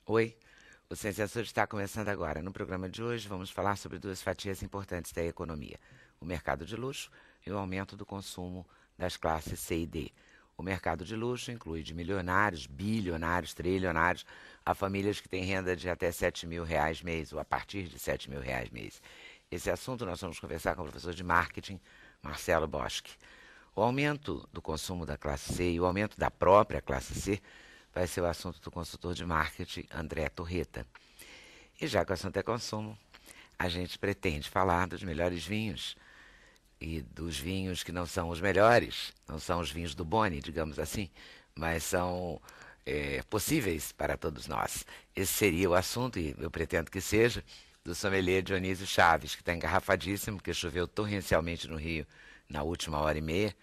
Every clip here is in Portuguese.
Oi, o Ciência Sul está começando agora. No programa de hoje vamos falar sobre duas fatias importantes da economia: o mercado de luxo e o aumento do consumo das classes C e D. O mercado de luxo inclui de milionários, bilionários, trilionários, a famílias que têm renda de até R$ 7.000 mês ou a partir de R$ 7.000 mês. Esse assunto nós vamos conversar com o professor de marketing, Marcelo Boschi. O aumento do consumo da classe C e o aumento da própria classe C vai ser o assunto do consultor de marketing André Torreta. E já que o assunto é consumo, a gente pretende falar dos melhores vinhos e dos vinhos que não são os melhores, não são os vinhos do Boni, digamos assim, mas são possíveis para todos nós. Esse seria o assunto, e eu pretendo que seja, do sommelier Dionísio Chaves, que está engarrafadíssimo, porque choveu torrencialmente no Rio na última hora e meia,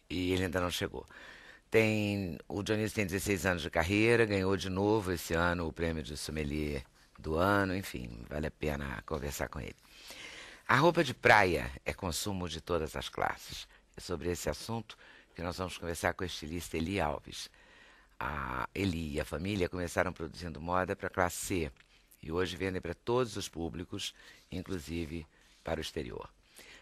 e ele ainda não chegou. O Dionísio tem 16 anos de carreira, ganhou de novo esse ano o prêmio de sommelier do ano, enfim, vale a pena conversar com ele. A roupa de praia é consumo de todas as classes. É sobre esse assunto que nós vamos conversar com a estilista Eli Alves. A Eli e a família começaram produzindo moda para a classe C e hoje vendem para todos os públicos, inclusive para o exterior.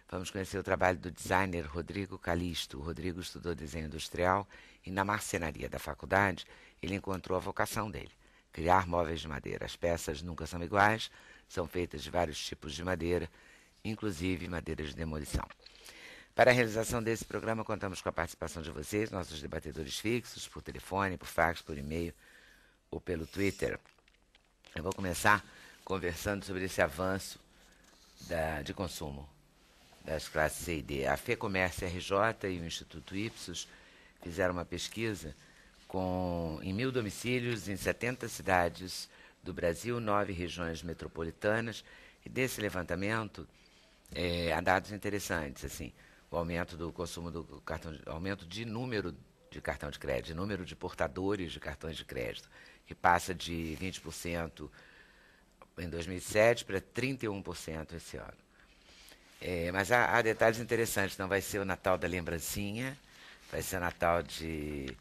Vamos conhecer o trabalho do designer Rodrigo Calisto. O Rodrigo estudou desenho industrial e na marcenaria da faculdade ele encontrou a vocação dele: criar móveis de madeira. As peças nunca são iguais, são feitas de vários tipos de madeira, inclusive madeiras de demolição. Para a realização desse programa, contamos com a participação de vocês, nossos debatedores fixos, por telefone, por fax, por e-mail ou pelo Twitter. Eu vou começar conversando sobre esse avanço de consumo das classes C e D. A FEComércio RJ e o Instituto Ipsos fizeram uma pesquisa em 1.000 domicílios em 70 cidades do Brasil, 9 regiões metropolitanas, e desse levantamento há dados interessantes, assim, o aumento do consumo do cartão, aumento de número de cartão de crédito, número de portadores de cartões de crédito, que passa de 20% em 2007 para 31% esse ano. Mas há detalhes interessantes. Não vai ser o Natal da lembrancinha, vai ser o Natal de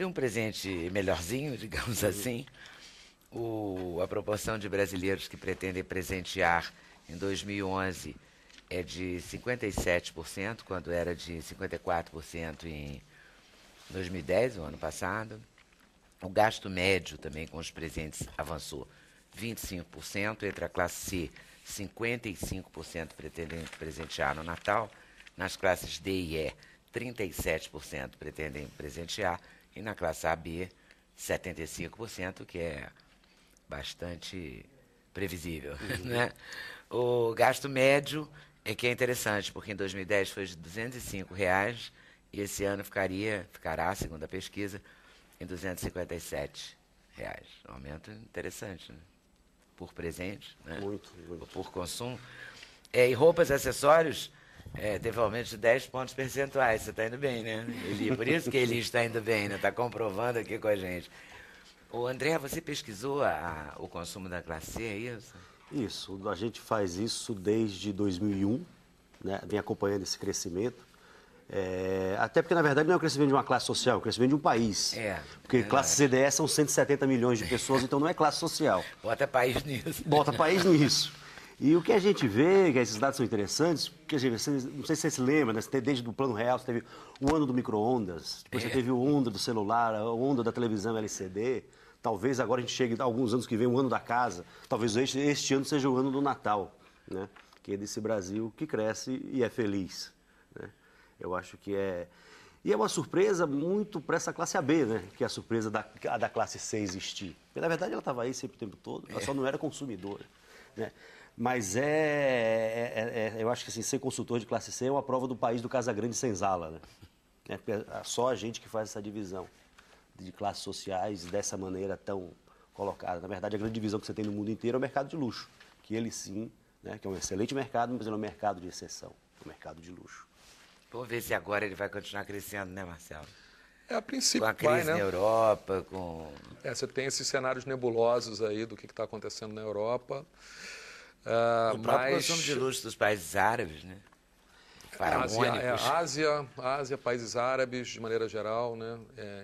um presente melhorzinho, digamos assim. A proporção de brasileiros que pretendem presentear em 2011 é de 57%, quando era de 54% em 2010, o ano passado. O gasto médio também com os presentes avançou 25%, entre a classe C, 55% pretendem presentear no Natal, nas classes D e E, 37% pretendem presentear, e na classe A, B, 75%, que é bastante previsível. Né? O gasto médio é que é interessante, porque em 2010 foi de R$ 205, e esse ano ficará, segundo a pesquisa, em R$ 257. Um aumento interessante, né? Por presente, né? Muito. Por consumo. E roupas e acessórios, teve um aumento de 10 pontos percentuais. Você está indo bem, né, Eli? Por isso que Eli está indo bem, né? Está comprovando aqui com a gente. Ô, André, você pesquisou o consumo da classe C, é isso? Isso, a gente faz isso desde 2001, né? Vem acompanhando esse crescimento. Até porque, na verdade, não é o crescimento de uma classe social, é o crescimento de um país. Porque classe CDE são 170 milhões de pessoas, então não é classe social. Bota país nisso. Bota país nisso. E o que a gente vê, que esses dados são interessantes, porque não sei se você se lembra, né? Desde o Plano Real, você teve o ano do micro-ondas, depois você teve o onda do celular, o onda da televisão LCD. Talvez agora a gente chegue, alguns anos que vem, o ano da casa. Talvez este ano seja o ano do Natal, né? Que é desse Brasil que cresce e é feliz, né? Eu acho que é... E é uma surpresa muito para essa classe AB, né? Que é a surpresa da classe C existir. Porque, na verdade, ela estava aí sempre o tempo todo, ela só não era consumidora, né? Mas eu acho que assim, ser consultor de classe C é uma prova do país do Casagrande Senzala, né? É só a gente que faz essa divisão de classes sociais dessa maneira tão colocada. Na verdade, a grande divisão que você tem no mundo inteiro é o mercado de luxo, que ele sim, né, que é um excelente mercado, mas ele é um mercado de exceção, um mercado de luxo. Vamos ver se agora ele vai continuar crescendo, né, Marcelo? A princípio com a crise vai, né? na Europa, com... Você tem esses cenários nebulosos aí do que está acontecendo na Europa. o próprio consumo de luxo dos países árabes, né? faraônicos. Ásia, países árabes, de maneira geral, né?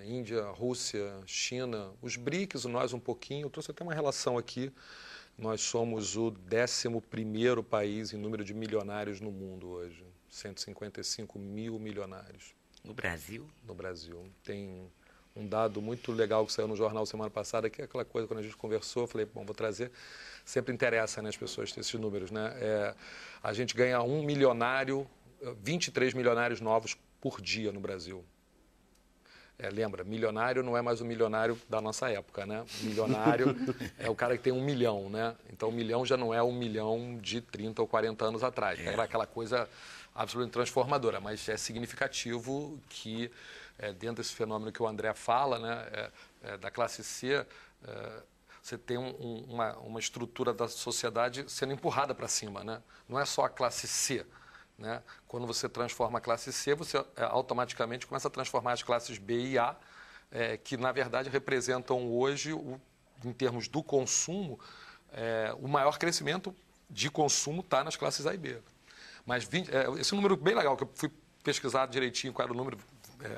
Índia, Rússia, China, os BRICS, nós um pouquinho. Eu trouxe até uma relação aqui. Nós somos o 11º país em número de milionários no mundo hoje. 155 mil milionários. No Brasil? No Brasil. Tem um dado muito legal que saiu no jornal semana passada, que é aquela coisa, quando a gente conversou, eu falei, bom, vou trazer. Sempre interessa, né, as pessoas ter esses números, né? A gente ganha 1 milionário, 23 milionários novos por dia no Brasil. Lembra, milionário não é mais o milionário da nossa época, né? Milionário é o cara que tem 1 milhão, né? Então, 1 milhão já não é 1 milhão de 30 ou 40 anos atrás. Era aquela coisa absolutamente transformadora, mas é significativo que, dentro desse fenômeno que o André fala, né, da classe C, você tem uma estrutura da sociedade sendo empurrada para cima, né? Não é só a classe C. Né? Quando você transforma a classe C, você automaticamente começa a transformar as classes B e A, que na verdade representam hoje, em termos do consumo, o maior crescimento de consumo está nas classes A e B. Mas esse número bem legal, que eu fui pesquisar direitinho qual era o número,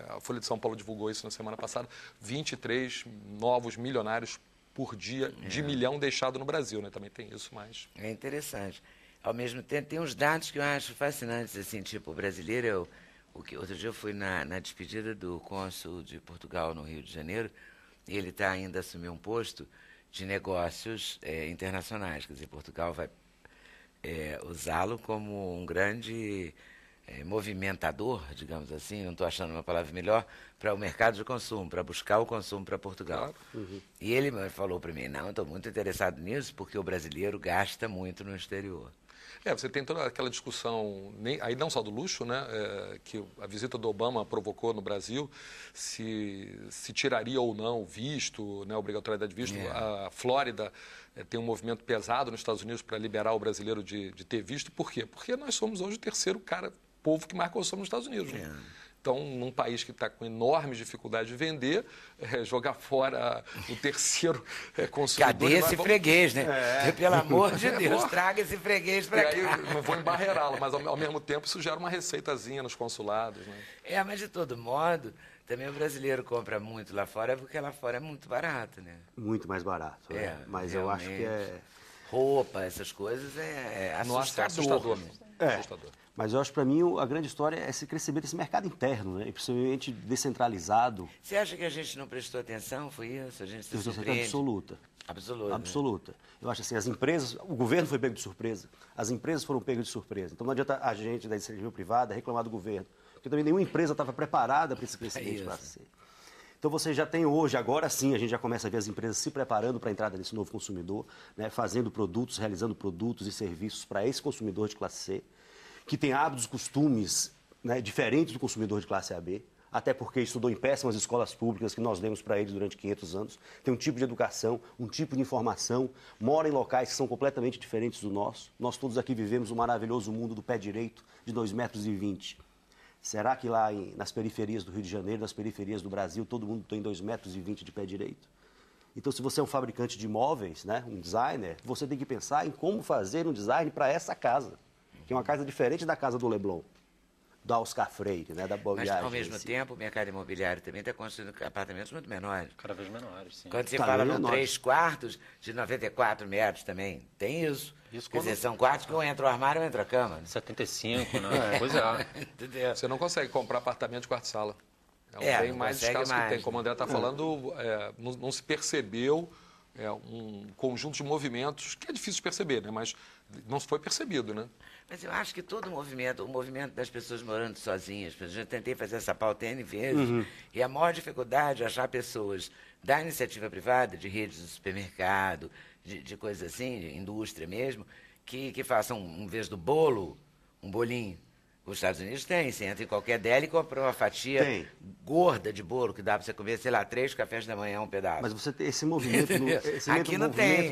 a Folha de São Paulo divulgou isso na semana passada, 23 novos milionários por dia de milhão deixado no Brasil, né? Também tem isso, mas... É interessante. Ao mesmo tempo, tem uns dados que eu acho fascinantes, assim, tipo, o brasileiro, outro dia eu fui na despedida do cônsul de Portugal no Rio de Janeiro, e ele está ainda a assumir um posto de negócios internacionais, quer dizer, Portugal vai usá-lo como um grande movimentador, digamos assim, não estou achando uma palavra melhor, para o mercado de consumo, para buscar o consumo para Portugal. Claro. Uhum. E ele falou para mim, não, estou muito interessado nisso, porque o brasileiro gasta muito no exterior. Você tem toda aquela discussão, aí não só do luxo, né, que a visita do Obama provocou no Brasil, se tiraria ou não o visto, né, a obrigatoriedade de visto. A Flórida tem um movimento pesado nos Estados Unidos para liberar o brasileiro de ter visto. Por quê? Porque nós somos hoje o terceiro povo que mais consome nos Estados Unidos. Né? Então, num país que está com enormes dificuldades de vender, jogar fora o terceiro consumidor... Cadê esse freguês, né? Pelo amor de Deus, traga esse freguês para cá. E aí, não vou embarreirá-lo, mas ao mesmo tempo isso gera uma receitazinha nos consulados. Né? Mas de todo modo, também o brasileiro compra muito lá fora, porque lá fora é muito barato, né? Muito mais barato. Mas realmente. eu acho que Roupa, essas coisas assustador. Assustador. Mas eu acho que, para mim, a grande história é esse crescimento desse mercado interno, né? E principalmente descentralizado. Você acha que a gente não prestou atenção? Foi isso? A gente se surpreende? Absoluta. Absoluta. Né? Eu acho assim, as empresas, o governo foi pego de surpresa, as empresas foram pegas de surpresa. Então não adianta a gente da iniciativa privada reclamar do governo, porque também nenhuma empresa estava preparada para esse crescimento de classe C. Então você já tem hoje, agora sim, a gente já começa a ver as empresas se preparando para a entrada desse novo consumidor, né? Fazendo produtos, realizando produtos e serviços para esse consumidor de classe C, que tem hábitos e costumes, né, diferentes do consumidor de classe AB, até porque estudou em péssimas escolas públicas que nós demos para eles durante 500 anos, tem um tipo de educação, um tipo de informação, mora em locais que são completamente diferentes do nosso. Nós todos aqui vivemos o maravilhoso mundo do pé direito de 2,20 metros. Será que lá nas periferias do Rio de Janeiro, nas periferias do Brasil, todo mundo tem 2,20 metros de pé direito? Então, se você é um fabricante de imóveis, né, um designer, você tem que pensar em como fazer um design para essa casa, que é uma casa diferente da casa do Leblon, da Oscar Freire, né, da Boa Viagem. Mas, ao mesmo tempo, o mercado imobiliário também está construindo apartamentos muito menores. Cada vez menores, sim. Quando você fala no 3 quartos de 94 metros também, tem isso. Quer dizer, são quartos que ou entra o armário ou entra a cama. 75, né? Pois é. Entendeu? Você não consegue comprar apartamento de quarto-sala. É um bem mais escasso que tem. Como o André está falando, não se percebeu um conjunto de movimentos que é difícil de perceber, né? Mas não foi percebido, né? Mas eu acho que todo o movimento das pessoas morando sozinhas, eu já tentei fazer essa pauta N vezes, e a maior dificuldade é achar pessoas da iniciativa privada, de redes de supermercado, de coisas assim, de indústria mesmo, que façam, em vez do bolo, um bolinho. Os Estados Unidos tem, você entra em qualquer dela e compra uma fatia gorda de bolo, que dá para você comer, sei lá, 3 cafés da manhã, um pedaço. Mas você tem esse movimento,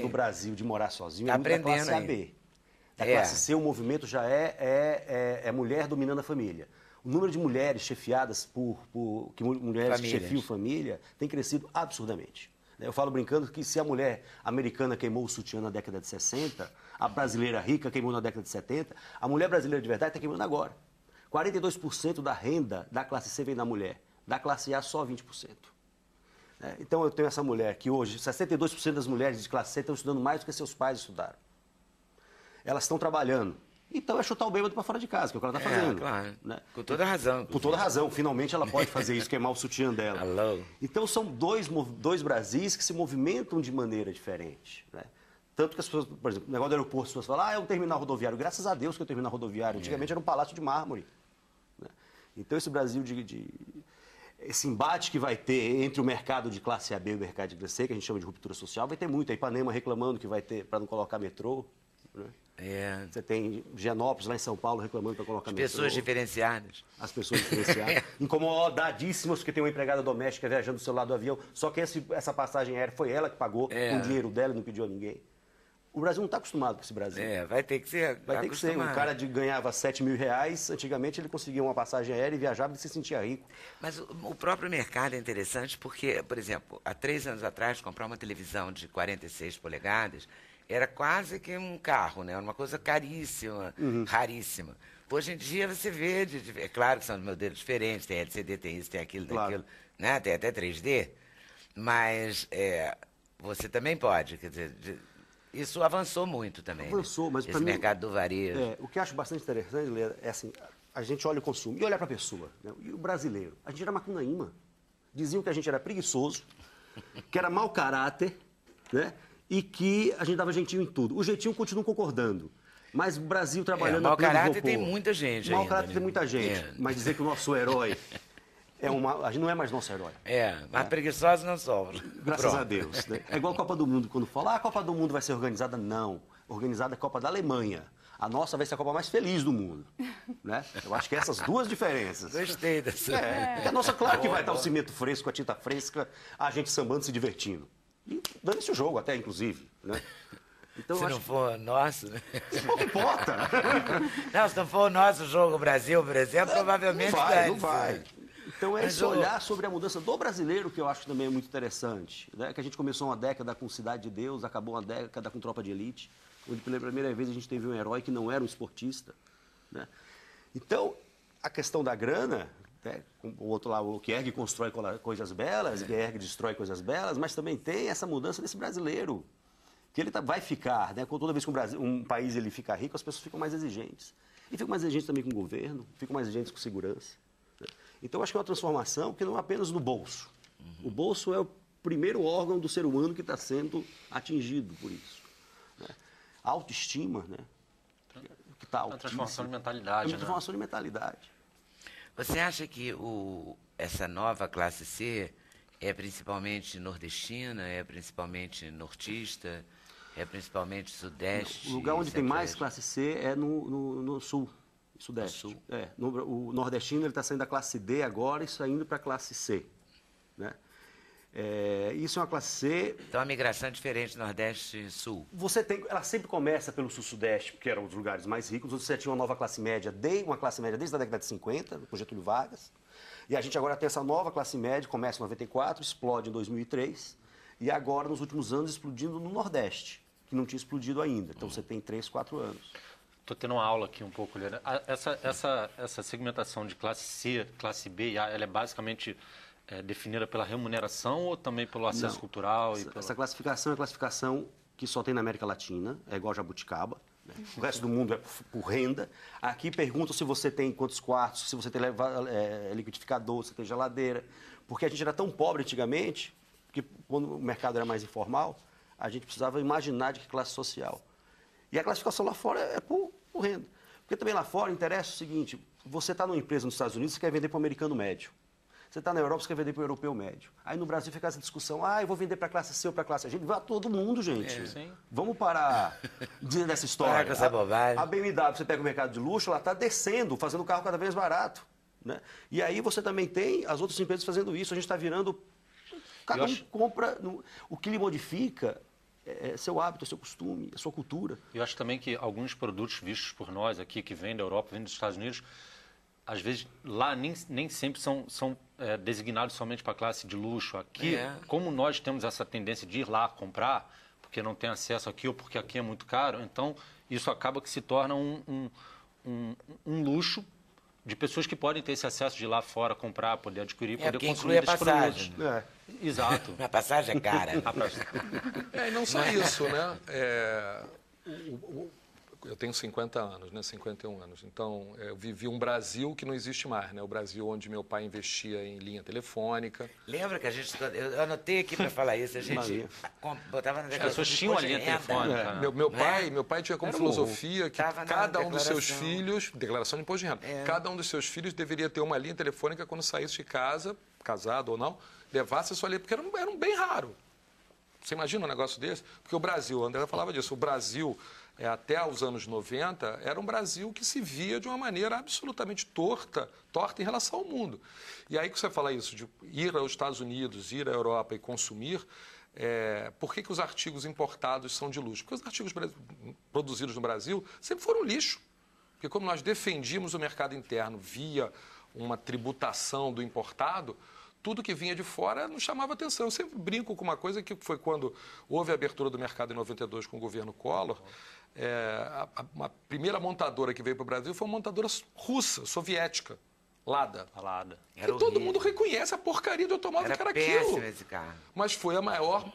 do Brasil de morar sozinho, tá é muito da classe aí. AB. Da classe C, o movimento já é mulher dominando a família. O número de mulheres chefiadas mulheres que chefiam família tem crescido absurdamente. Eu falo brincando que se a mulher americana queimou o sutiã na década de 60, a brasileira rica queimou na década de 70, a mulher brasileira de verdade está queimando agora. 42% da renda da classe C vem da mulher, da classe A só 20%. Então eu tenho essa mulher que hoje, 62% das mulheres de classe C estão estudando mais do que seus pais estudaram. Elas estão trabalhando. Então é chutar o bêbado para fora de casa, que é o que ela está fazendo. Claro. Né? Com toda razão. Com toda razão. Finalmente ela pode fazer isso, queimar o sutiã dela. Alô. Então são dois Brasis que se movimentam de maneira diferente. Né? Tanto que as pessoas, por exemplo, no negócio do aeroporto, as pessoas falam, é um terminal rodoviário. Graças a Deus que é um terminal rodoviário. Antigamente era um palácio de mármore. Né? Então esse Brasil esse embate que vai ter entre o mercado de classe A B e o mercado de classe C, que a gente chama de ruptura social, vai ter muito. A Ipanema reclamando que vai ter para não colocar metrô. Né? Você tem Gianópolis, lá em São Paulo, reclamando para colocar metrô. Pessoas diferenciadas. As pessoas diferenciadas. Incomodadíssimas porque tem uma empregada doméstica viajando do seu lado do avião, só que essa passagem aérea foi ela que pagou com o dinheiro dela e não pediu a ninguém. O Brasil não está acostumado com esse Brasil. Vai ter que ser. Vai ter que ser. Um cara ganhava R$7.000, antigamente ele conseguia uma passagem aérea e viajava e se sentia rico. Mas o próprio mercado é interessante porque, por exemplo, há 3 anos atrás, comprar uma televisão de 46 polegadas era quase que um carro, né? Era uma coisa caríssima, raríssima. Hoje em dia você vê, é claro que são modelos diferentes, tem LCD, tem isso, tem aquilo, tem aquilo, né? Tem até 3D, mas você também pode, quer dizer... Isso avançou muito também. Avançou, mas esse mercado do varejo. O que eu acho bastante interessante, Lê, é assim, a gente olha o consumo e olha para a pessoa. Né? E o brasileiro, a gente era macunaíma. Diziam que a gente era preguiçoso, que era mau caráter, né? E que a gente dava jeitinho em tudo. O jeitinho continua concordando. Mas o Brasil trabalhando... mau caráter tem muita gente mau ainda. Caráter né? tem muita gente. Mas dizer que o nosso herói... a gente não é mais nosso herói. Mas preguiçosos não somos. Graças a Deus. Né? É igual a Copa do Mundo, quando fala, a Copa do Mundo vai ser organizada. Não. Organizada é a Copa da Alemanha. A nossa vai ser a Copa mais feliz do mundo. Né? Eu acho que essas duas diferenças. Gostei dessa. Porque a nossa, claro que vai estar o cimento fresco, a tinta fresca, a gente sambando, se divertindo. E dando-se o jogo até, inclusive. Né? Então, se não for nosso, né? Não importa. Não, se não for o nosso jogo Brasil, por exemplo, provavelmente não vai. Então é esse olhar sobre a mudança do brasileiro que eu acho que também é muito interessante. Né? Que a gente começou uma década com Cidade de Deus, acabou uma década com Tropa de Elite, onde pela primeira vez a gente teve um herói que não era um esportista. Né? Então, a questão da grana, né? O outro lá, o Kierg constrói coisas belas, o Kierg destrói coisas belas, mas também tem essa mudança desse brasileiro, que ele vai ficar, né? Toda vez que um país ele fica rico, as pessoas ficam mais exigentes. E ficam mais exigentes também com o governo, ficam mais exigentes com segurança. Né? Então, acho que é uma transformação que não é apenas no bolso. O bolso é o primeiro órgão do ser humano que está sendo atingido por isso. Né? A autoestima, né? Que está altíssima. Uma transformação de mentalidade. É uma transformação de mentalidade. Você acha que essa nova classe C é principalmente nordestina, é principalmente nortista, é principalmente sudeste? O lugar onde tem mais classe C é no sul. Sudeste. Sul. O nordestino está saindo da classe D agora e saindo para a classe C. Né? Isso é uma classe C... Então a migração é diferente Nordeste e Sul. Ela sempre começa pelo Sul-Sudeste, porque eram os lugares mais ricos. Você tinha uma nova classe média, uma classe média desde a década de 50, com Getúlio Vargas. E a gente agora tem essa nova classe média, começa em 94, explode em 2003. E agora, nos últimos anos, explodindo no Nordeste, que não tinha explodido ainda. Então você tem 3, 4 anos. Estou tendo uma aula aqui um pouco, Helena. Essa segmentação de classe C, classe B, ela é basicamente definida pela remuneração ou também pelo acesso cultural? Essa classificação é a classificação que só tem na América Latina, é igual a jabuticaba. Né? O resto do mundo é por renda. Aqui perguntam se você tem quantos quartos, se você tem liquidificador, se tem geladeira. Porque a gente era tão pobre antigamente, que quando o mercado era mais informal, a gente precisava imaginar de que classe social. E a classificação lá fora é por renda. Porque também lá fora interessa o seguinte, você está numa empresa nos Estados Unidos, você quer vender para o americano médio. Você está na Europa, você quer vender para o europeu médio. Aí no Brasil fica essa discussão, eu vou vender para a classe C ou para a classe A. Gente, vai todo mundo, gente. Vamos parar dessa história. Parar com essa bobagem. A BMW, você pega o mercado de luxo, ela está descendo, fazendo o carro cada vez mais barato. Né? E aí você também tem as outras empresas fazendo isso. A gente está virando... Cada um compra... O que lhe modifica... É seu hábito, é seu costume, é sua cultura. Eu acho também que alguns produtos vistos por nós aqui, que vêm da Europa, vêm dos Estados Unidos, às vezes lá nem sempre são designados somente para a classe de luxo. Aqui, como nós temos essa tendência de ir lá comprar, porque não tem acesso aqui ou porque aqui é muito caro, então isso acaba que se torna um luxo de pessoas que podem ter esse acesso de ir lá fora, comprar, poder adquirir, poder porque consumir inclui a esses passagem. produtos. Exato. A passagem é cara. E não só isso, né? Eu tenho 50 anos, né? 51 anos. Então, eu vivi um Brasil que não existe mais, né? O Brasil onde meu pai investia em linha telefônica. Lembra que a gente... Eu anotei aqui para falar isso. A gente botava na declaração. As pessoas tinham a linha telefônica. Meu pai tinha como filosofia que cada um dos seus declaração. filhos... Declaração de imposto de renda. Cada um dos seus filhos deveria ter uma linha telefônica quando saísse de casa, casado ou não, levasse a sua linha, porque era um bem raro. Você imagina um negócio desse? Porque o Brasil, o André falava disso, o Brasil... até os anos 90, era um Brasil que se via de uma maneira absolutamente torta em relação ao mundo. E aí que você fala isso, de ir aos Estados Unidos, ir à Europa e consumir, por que os artigos importados são de luxo? Porque os artigos produzidos no Brasil sempre foram lixo. Porque como nós defendíamos o mercado interno via uma tributação do importado, tudo que vinha de fora nos chamava atenção. Eu sempre brinco com uma coisa que foi quando houve a abertura do mercado em 92 com o governo Collor. A primeira montadora que veio para o Brasil foi uma montadora russa, soviética, Lada. E todo mundo reconhece a porcaria de automóvel que era aquilo. Esse carro. Mas foi a maior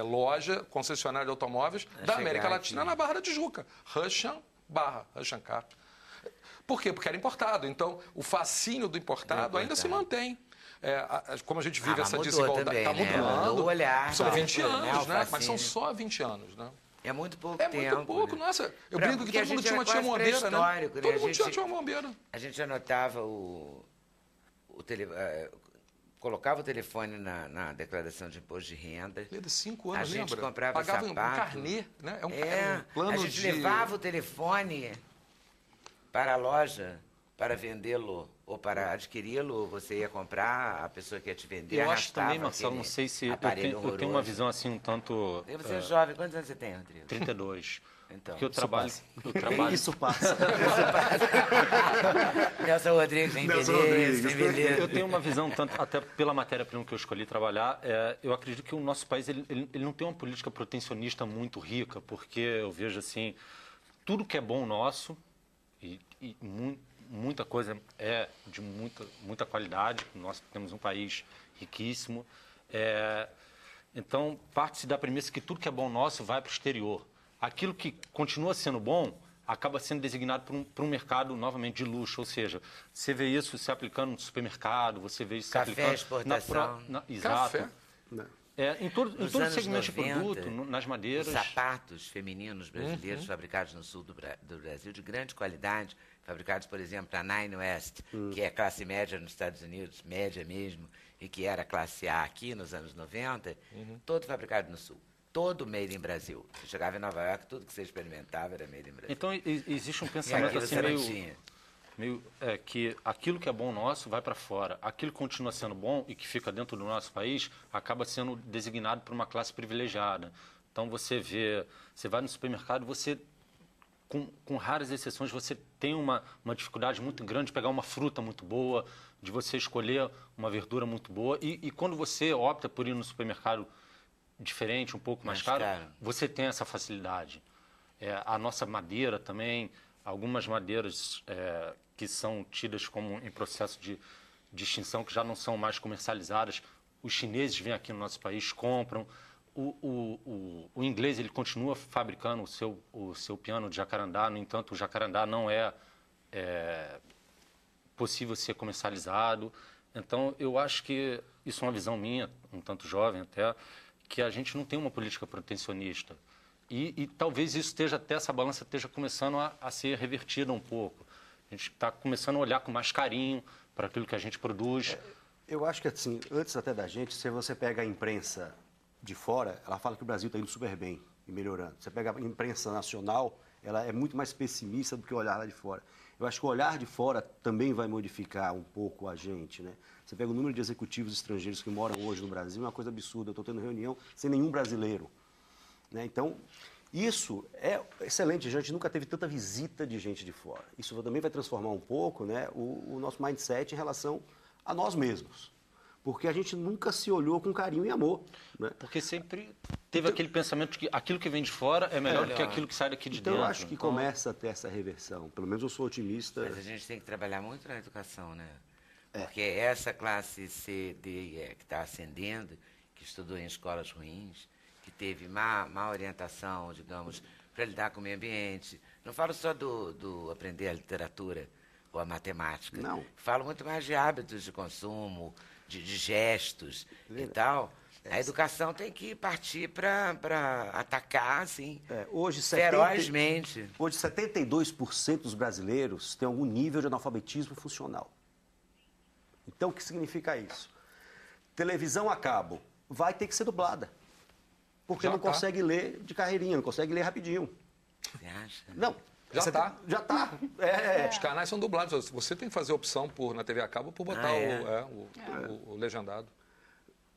loja concessionária de automóveis da América Latina na Barra da Tijuca. Russian Car. Por quê? Porque era importado. Então, o fascínio do importado ainda se mantém. Como a gente vive essa desigualdade. Está mudando. Mudou o olhar. São 20 anos, né? Mas são só 20 anos, né? É muito pouco tempo. É muito pouco, né? Nossa. Eu brinco que todo mundo tinha uma tia bombeira, né? Todo mundo tinha uma bombeira. A gente anotava colocava o telefone na declaração de imposto de renda. De 5 anos, a gente lembra? comprava Pagava sapato. um carnê, né? Um plano a gente levava o telefone para a loja para vendê-lo ou para adquiri-lo, você ia comprar, a pessoa que ia te vender. Eu acho também, Marcelo, não sei se eu tenho uma visão assim um tanto... Você é jovem, quantos anos você tem, Rodrigo? 32. Então, porque eu trabalho... Isso passa. Nelson Rodrigues, Eu tenho uma visão, tanto até pela matéria-prima que eu escolhi trabalhar, eu acredito que o nosso país ele não tem uma política protecionista muito rica, porque eu vejo assim, tudo que é bom nosso, e muita coisa é de muita qualidade, nós temos um país riquíssimo, então parte-se da premissa que tudo que é bom nosso vai para o exterior. Aquilo que continua sendo bom acaba sendo designado por um mercado, novamente, de luxo. Ou seja, você vê isso se aplicando no supermercado, você vê isso se aplicando... exportação. Exato. Café. Em todos os segmentos de produto, nas madeiras... Os sapatos femininos brasileiros fabricados no sul do Brasil, de grande qualidade, fabricados, por exemplo, para Nine West, que é classe média nos Estados Unidos, média mesmo, e que era classe A aqui nos anos 90, todo fabricado no sul. Todo made in Brasil. Você chegava em Nova York, tudo que você experimentava era made in Brasil. Então, existe um pensamento assim meio que aquilo que é bom nosso vai para fora. Aquilo que continua sendo bom e que fica dentro do nosso país acaba sendo designado por uma classe privilegiada. Então, você vai no supermercado, você, com raras exceções, você tem uma dificuldade muito grande de pegar uma fruta muito boa, de você escolher uma verdura muito boa. E quando você opta por ir no supermercado diferente, um pouco mais caro, você tem essa facilidade. A nossa madeira também, algumas madeiras que são tidas como em processo de extinção, que já não são mais comercializadas, os chineses vêm aqui no nosso país, compram. O inglês ele continua fabricando o seu piano de jacarandá, no entanto, o jacarandá não é possível ser comercializado. Então, eu acho que isso é uma visão minha, um tanto jovem até, que a gente não tem uma política protecionista. E talvez isso essa balança esteja começando a ser revertida um pouco. A gente está começando a olhar com mais carinho para aquilo que a gente produz. Eu acho que, assim, antes até da gente, se você pega a imprensa de fora, ela fala que o Brasil está indo super bem e melhorando. Você pega a imprensa nacional, ela é muito mais pessimista do que o olhar lá de fora. Eu acho que o olhar de fora também vai modificar um pouco a gente, né? Você pega o número de executivos estrangeiros que moram hoje no Brasil, é uma coisa absurda. Eu estou tendo reunião sem nenhum brasileiro, né? Então, isso é excelente. A gente nunca teve tanta visita de gente de fora. Isso também vai transformar um pouco, né, o nosso mindset em relação a nós mesmos. porque a gente nunca se olhou com carinho e amor. Né? Porque sempre teve aquele pensamento de que aquilo que vem de fora é melhor do que aquilo que sai daqui de Então dentro. eu acho que começa a ter essa reversão. Pelo menos eu sou otimista. Mas a gente tem que trabalhar muito na educação, né? Porque essa classe C, D e E que está ascendendo, que estudou em escolas ruins, que teve má orientação, digamos, para lidar com o meio ambiente. Não falo só do aprender a literatura ou a matemática. Não. Falo muito mais de hábitos de consumo, de gestos e tal. A educação tem que partir para atacar, assim, Hoje, ferozmente. Hoje, 72% dos brasileiros têm algum nível de analfabetismo funcional. Então, o que significa isso? Televisão a cabo vai ter que ser dublada. Porque Já não tá. consegue ler de carreirinha, não consegue ler rapidinho. Você acha? Não. Já tá. Já está. Os canais são dublados. Você tem que fazer opção na TV a cabo por botar o legendado.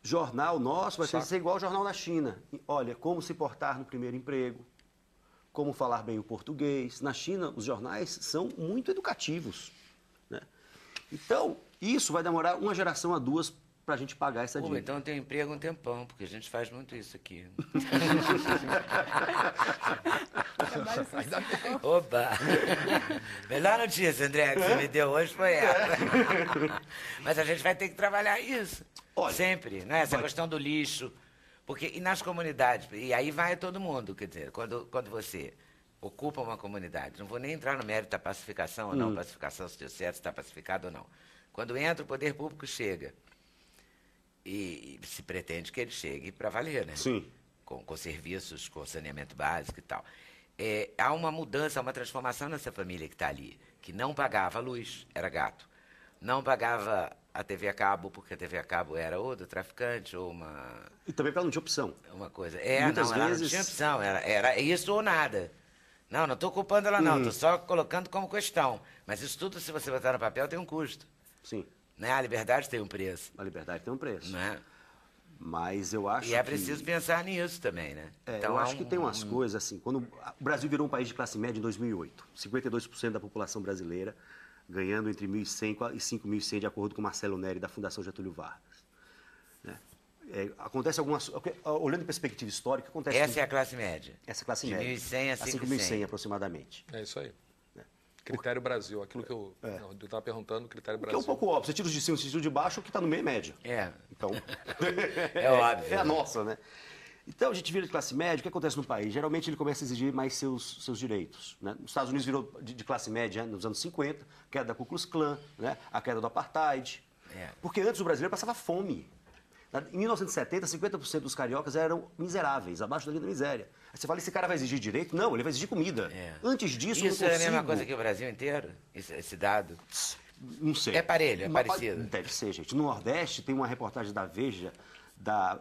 Jornal nosso vai Saco. ser igual ao jornal na China. Olha, como se portar no primeiro emprego, como falar bem o português. Na China, os jornais são muito educativos. Né? Então, isso vai demorar uma geração a duas para a gente pagar essa dívida. Então tem emprego um tempão, porque a gente faz muito isso aqui. Oba! Melhor notícia, André, que você me deu hoje foi essa. Mas a gente vai ter que trabalhar isso. Olha, sempre, né? Essa questão do lixo. Porque, e nas comunidades, e aí vai todo mundo, quer dizer, quando você ocupa uma comunidade, não vou nem entrar no mérito da pacificação ou não, pacificação, se deu certo, se está pacificado ou não. Quando entra, o poder público chega. E se pretende que ele chegue para valer, né? Sim. Com serviços, com saneamento básico e tal. Há uma mudança, uma transformação nessa família que está ali, que não pagava a luz, era gato. Não pagava a TV a cabo, porque a TV a cabo era ou do traficante, ou E também porque ela não tinha opção. uma coisa. Muitas ela vezes- não tinha opção, era isso ou nada. Não estou culpando ela não, estou só colocando como questão. Mas isso tudo, se você botar no papel, tem um custo. Sim, Né? A liberdade tem um preço. a liberdade tem um preço. Né? Mas eu acho E é que... preciso pensar nisso também, né? eu acho que tem umas coisas assim. Quando o Brasil virou um país de classe média em 2008, 52% da população brasileira ganhando entre 1.100 e 5.100, de acordo com Marcelo Neri, da Fundação Getúlio Vargas. Né? Acontece algumas... Olhando em perspectiva histórica, acontece... Essa é a classe média. Essa classe de média. 1.100 a 5.100 aproximadamente. É isso aí. Critério Brasil, aquilo que eu estava perguntando, critério Que é Brasil. um pouco óbvio. Você tira os de cima, você tira os de baixo, o que está no meio é média. É. Então, É óbvio. É a nossa, né? Então, a gente vira de classe média, o que acontece no país? Geralmente ele começa a exigir mais seus direitos. Né? Os Estados Unidos virou de classe média nos anos 50, queda da Ku Klux Klan, né? A queda do Apartheid. Porque antes o brasileiro passava fome. Em 1970, 50% dos cariocas eram miseráveis, abaixo da linha da miséria. Aí você fala, esse cara vai exigir direito? Não, ele vai exigir comida. Antes disso, Isso eu não é a mesma consigo. coisa que o Brasil inteiro? Esse dado? Não sei. É parelho, é parecido. Deve ser, gente. No Nordeste tem uma reportagem da Veja, da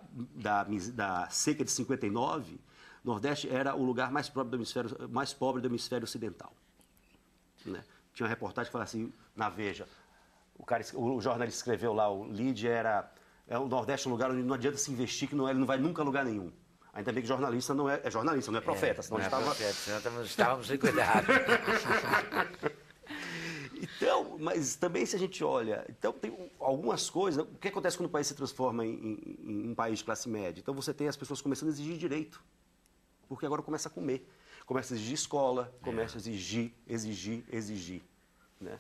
seca de 59. Nordeste era o lugar mais pobre do hemisfério ocidental. Né? Tinha uma reportagem que falava assim, na Veja, o jornalista escreveu lá, o lead o Nordeste é um lugar onde não adianta se investir, que ele não vai nunca a lugar nenhum. Ainda bem que jornalista não é jornalista, não é profeta. Senão Não a é gente tava... profeta, senão estávamos sem cuidado. Então, mas também se a gente olha, então tem algumas coisas, o que acontece quando o país se transforma em um país de classe média? Então você tem as pessoas começando a exigir direito, porque agora começa a comer, começa a exigir escola, começa a exigir, né?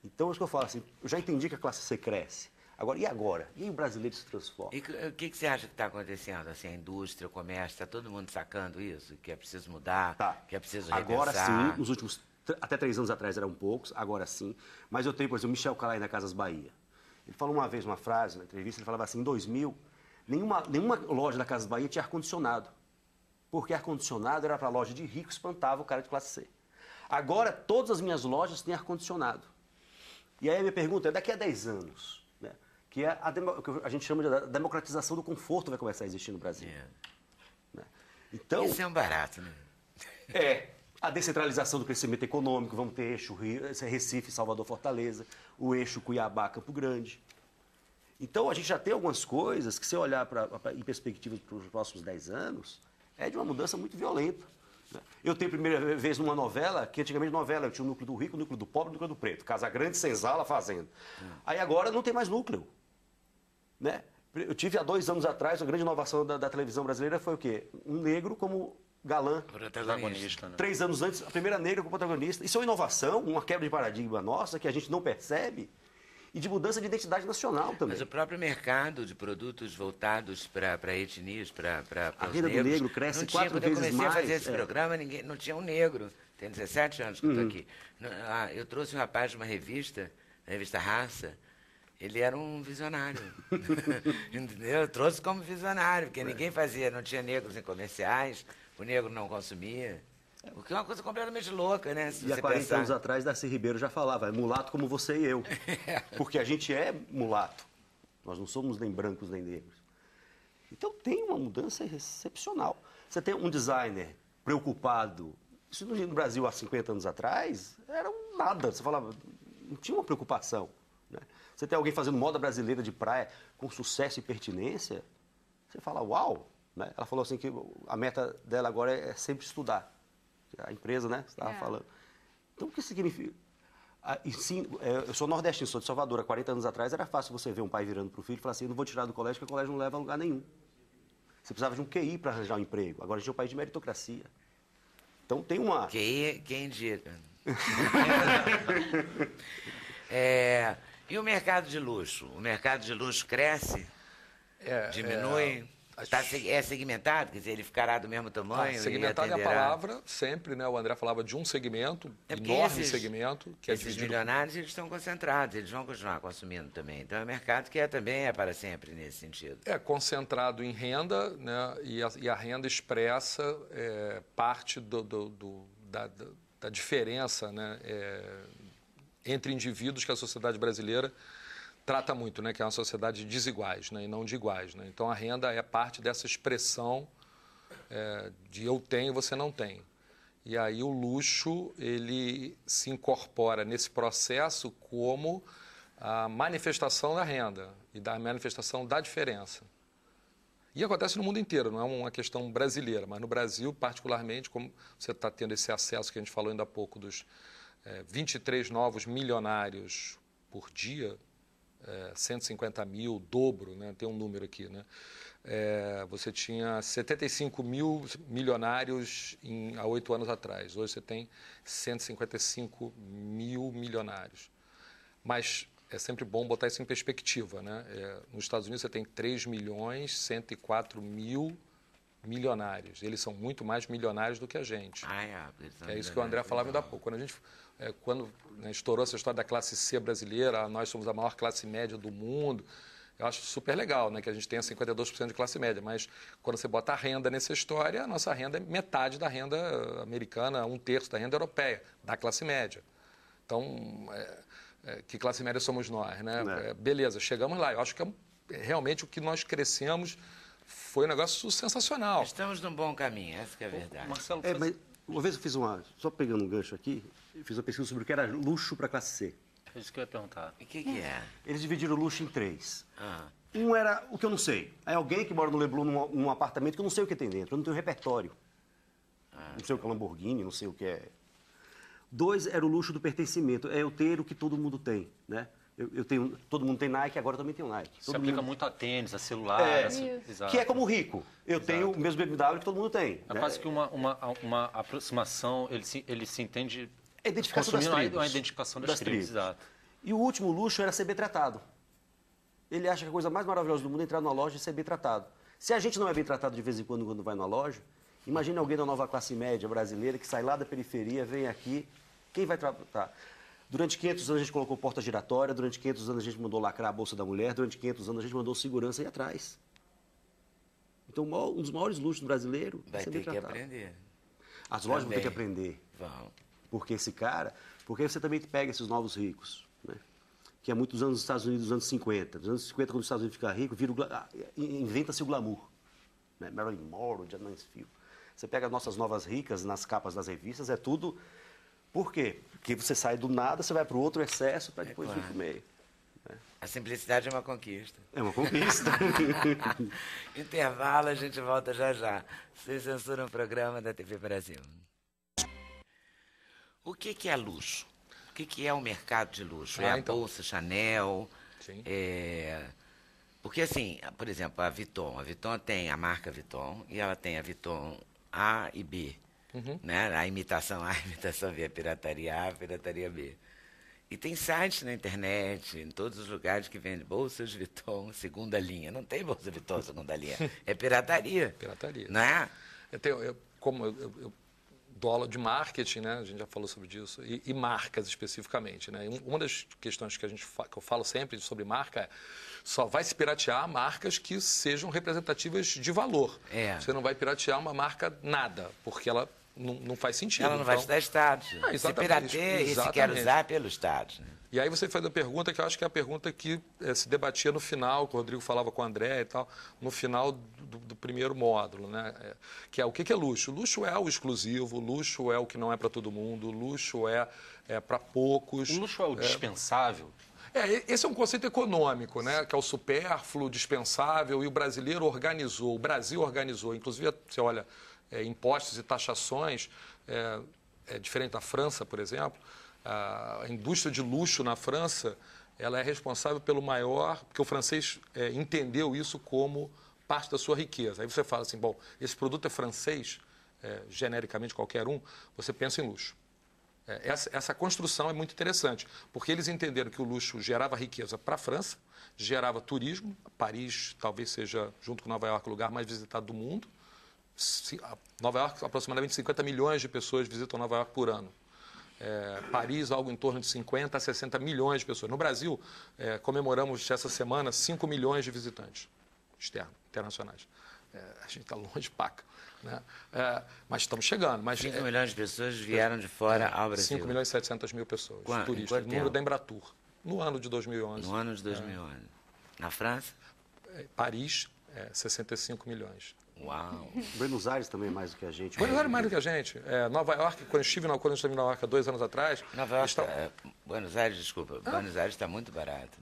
Então, acho que eu falo assim, eu já entendi que a classe C cresce, agora, e agora? E aí o brasileiro se transforma? E o que você acha que está acontecendo? Assim, a indústria, o comércio, está todo mundo sacando isso? Que é preciso mudar, que é preciso repensar? Agora sim, nos últimos, até 3 anos atrás eram poucos, agora sim. Mas eu tenho, por exemplo, o Michel Calai da Casas Bahia. Ele falou uma vez, uma frase na entrevista, ele falava assim, em 2000, nenhuma loja da Casas Bahia tinha ar-condicionado. Porque ar-condicionado era para a loja de rico, espantava o cara de classe C. Agora, todas as minhas lojas têm ar-condicionado. E aí a minha pergunta é, daqui a 10 anos, né, que é o que a gente chama de democratização do conforto vai começar a existir no Brasil. Né? Então, Isso é um barato, né? A descentralização do crescimento econômico, vamos ter eixo Recife, Salvador, Fortaleza, o eixo Cuiabá, Campo Grande. Então, a gente já tem algumas coisas que, se olhar em perspectiva para os próximos 10 anos, é de uma mudança muito violenta. Né? Eu tenho a primeira vez numa novela, que antigamente novela, eu tinha o núcleo do rico, o núcleo do pobre, o núcleo do preto. Casa Grande, Senzala, Fazenda. Aí agora não tem mais núcleo. né? Eu tive há 2 anos atrás, a grande inovação da televisão brasileira foi o quê? Um negro como galã. Protagonista, né? 3 anos antes, a primeira negra como protagonista. Isso é uma inovação, uma quebra de paradigma nossa, que a gente não percebe, e de mudança de identidade nacional também. Mas o próprio mercado de produtos voltados para etnias, para A os renda do negros, negro cresce não tinha, 4 quando eu vezes comecei a fazer mais, esse programa, não tinha um negro. Tem 17 anos que eu estou aqui. Eu trouxe um rapaz de uma revista, a revista Raça. Ele era um visionário. Entendeu? Eu trouxe como visionário, porque ninguém fazia, não tinha negros em comerciais, o negro não consumia. O que é uma coisa completamente louca, né? Se E há você 40 pensar. anos atrás, Darcy Ribeiro já falava, é mulato como você e eu. Porque a gente é mulato. Nós não somos nem brancos nem negros. Então tem uma mudança excepcional. Você tem um designer preocupado. Isso no Brasil há 50 anos atrás era um nada. Você falava, não tinha uma preocupação. Né? Você tem alguém fazendo moda brasileira de praia com sucesso e pertinência, você fala, uau! Né? Ela falou assim que a meta dela agora é sempre estudar. A empresa, né? Você estava falando. Então, o que significa? Eu sou nordestino, sou de Salvador. Há 40 anos atrás era fácil você ver um pai virando para o filho e falar assim, eu não vou tirar do colégio, porque o colégio não leva a lugar nenhum. Você precisava de um QI para arranjar um emprego. Agora a gente é um país de meritocracia. Então tem uma... QI, quem indica? E o mercado de luxo? O mercado de luxo cresce? Diminui? É segmentado? Quer dizer, ele ficará do mesmo tamanho? Segmentado é a palavra, sempre, né? O André falava de um segmento, enorme segmento. Que esses milionários, eles estão concentrados, eles vão continuar consumindo também. Então é um mercado que também é para sempre nesse sentido. É concentrado em renda, né? E a renda expressa parte da diferença, né? Entre indivíduos que a sociedade brasileira trata muito, né, que é uma sociedade de desiguais, né, e não de iguais. Né? Então, a renda é parte dessa expressão de eu tenho e você não tem. E aí o luxo, ele se incorpora nesse processo como a manifestação da renda e da manifestação da diferença. E acontece no mundo inteiro, não é uma questão brasileira, mas no Brasil, particularmente, como você está tendo esse acesso que a gente falou ainda há pouco dos 23 novos milionários por dia, 150 mil, dobro, né? Tem um número aqui, né? Você tinha 75 mil milionários há 8 anos atrás. Hoje você tem 155 mil milionários. Mas é sempre bom botar isso em perspectiva, né? Nos Estados Unidos você tem 3 milhões 104 mil milionários. Eles são muito mais milionários do que a gente. É isso que o André falava ainda há pouco. Quando estourou essa história da classe C brasileira, nós somos a maior classe média do mundo, eu acho super legal, né, que a gente tenha 52% de classe média, mas quando você bota a renda nessa história, a nossa renda é metade da renda americana, 1/3 da renda europeia, da classe média. Então, que classe média somos nós, né? Beleza, chegamos lá. Eu acho que realmente o que nós crescemos foi um negócio sensacional. Estamos num bom caminho, essa que é a verdade. Marcelo, mas uma vez eu fiz só pegando um gancho aqui, eu fiz uma pesquisa sobre o que era luxo para a classe C. É isso que eu ia perguntar. E o que é? Eles dividiram o luxo em 3. Um era o que eu não sei. É alguém que mora no Leblon num apartamento que eu não sei o que tem dentro, eu não tenho repertório. Não sei o que é Lamborghini, não sei o que é. 2 era o luxo do pertencimento, é eu ter o que todo mundo tem, né? Eu tenho, todo mundo tem Nike, agora eu também tenho Nike. Se aplica muito a tênis, a celular. Que é como rico. Eu tenho o mesmo BMW que todo mundo tem. É quase que uma aproximação, ele se entende... É a identificação das tribos. A identificação das tribos, exato. E o último luxo era ser bem tratado. Ele acha que a coisa mais maravilhosa do mundo é entrar numa loja e ser bem tratado. Se a gente não é bem tratado de vez em quando vai numa loja, imagine alguém da nova classe média brasileira que sai lá da periferia, vem aqui, quem vai tratar? Durante 500 anos a gente colocou porta giratória, durante 500 anos a gente mandou lacrar a bolsa da mulher, durante 500 anos a gente mandou segurança ir atrás. Então, um dos maiores luxos do brasileiro vai ter que aprender. As lojas vão ter que aprender. Vão. Porque porque você também pega esses novos ricos, né? Que é muito dos anos dos Estados Unidos, dos anos 50. Dos anos 50, quando os Estados Unidos ficam ricos, inventa-se o glamour. Né? Marilyn Monroe, Janet Mansfield. Você pega as nossas novas ricas nas capas das revistas, é tudo... Por quê? Porque você sai do nada, você vai para o outro excesso, para depois vir para o meio. Né? A simplicidade é uma conquista. É uma conquista. Intervalo, a gente volta já já. Vocês censuram o programa da TV Brasil. O que é luxo? O que é o mercado de luxo? É a então, bolsa Chanel? Sim. Porque, assim, por exemplo, a Vuitton tem a marca Vuitton e ela tem a Vuitton A e B. Né? A imitação A, a imitação B, a pirataria A, a pirataria B. E tem sites na internet, em todos os lugares que vendem bolsas Vuitton segunda linha. Não tem bolsa Vuitton segunda linha. É pirataria. Pirataria. Não é? Como eu dou aula de marketing, né? A gente já falou sobre isso, e marcas especificamente, né? Uma das questões que eu falo sempre sobre marca é só vai se piratear marcas que sejam representativas de valor. Você não vai piratear uma marca nada, porque ela não faz sentido. Ela não vai te dar status. Se pirateia e se quer usar pelo status. Né? E aí você faz a pergunta que eu acho que é a pergunta que se debatia no final, que o Rodrigo falava com o André e tal, no final do primeiro módulo, né? Que é o que é luxo? Luxo é o exclusivo, luxo é o que não é para todo mundo, luxo é para poucos. O luxo é o dispensável? Esse é um conceito econômico, né? Que é o supérfluo, dispensável, e o brasileiro organizou, o Brasil organizou. Inclusive, você olha, impostos e taxações, é diferente da França, por exemplo. A indústria de luxo na França, ela é responsável pelo maior, porque o francês entendeu isso como parte da sua riqueza. Aí você fala assim, bom, esse produto é francês, genericamente qualquer um, você pensa em luxo. Essa construção é muito interessante, porque eles entenderam que o luxo gerava riqueza para a França, gerava turismo. Paris talvez seja, junto com Nova York, o lugar mais visitado do mundo. Nova York, aproximadamente 50 milhões de pessoas visitam Nova York por ano. Paris, algo em torno de 50 a 60 milhões de pessoas. No Brasil, comemoramos essa semana 5 milhões de visitantes externos, internacionais. A gente está longe de paca. Né? Mas estamos chegando. 5 milhões de pessoas vieram de fora ao Brasil. 5 milhões e 700 mil pessoas, turistas. Número da Embratur, no ano de 2011. No ano de 2011. Na França? Paris, 65 milhões. Uau! Buenos Aires também mais do que a gente. Buenos Aires mais do que a gente. Nova York, quando eu estive em Nova York há 2 anos atrás... Buenos Aires, desculpa. Buenos Aires está muito barato.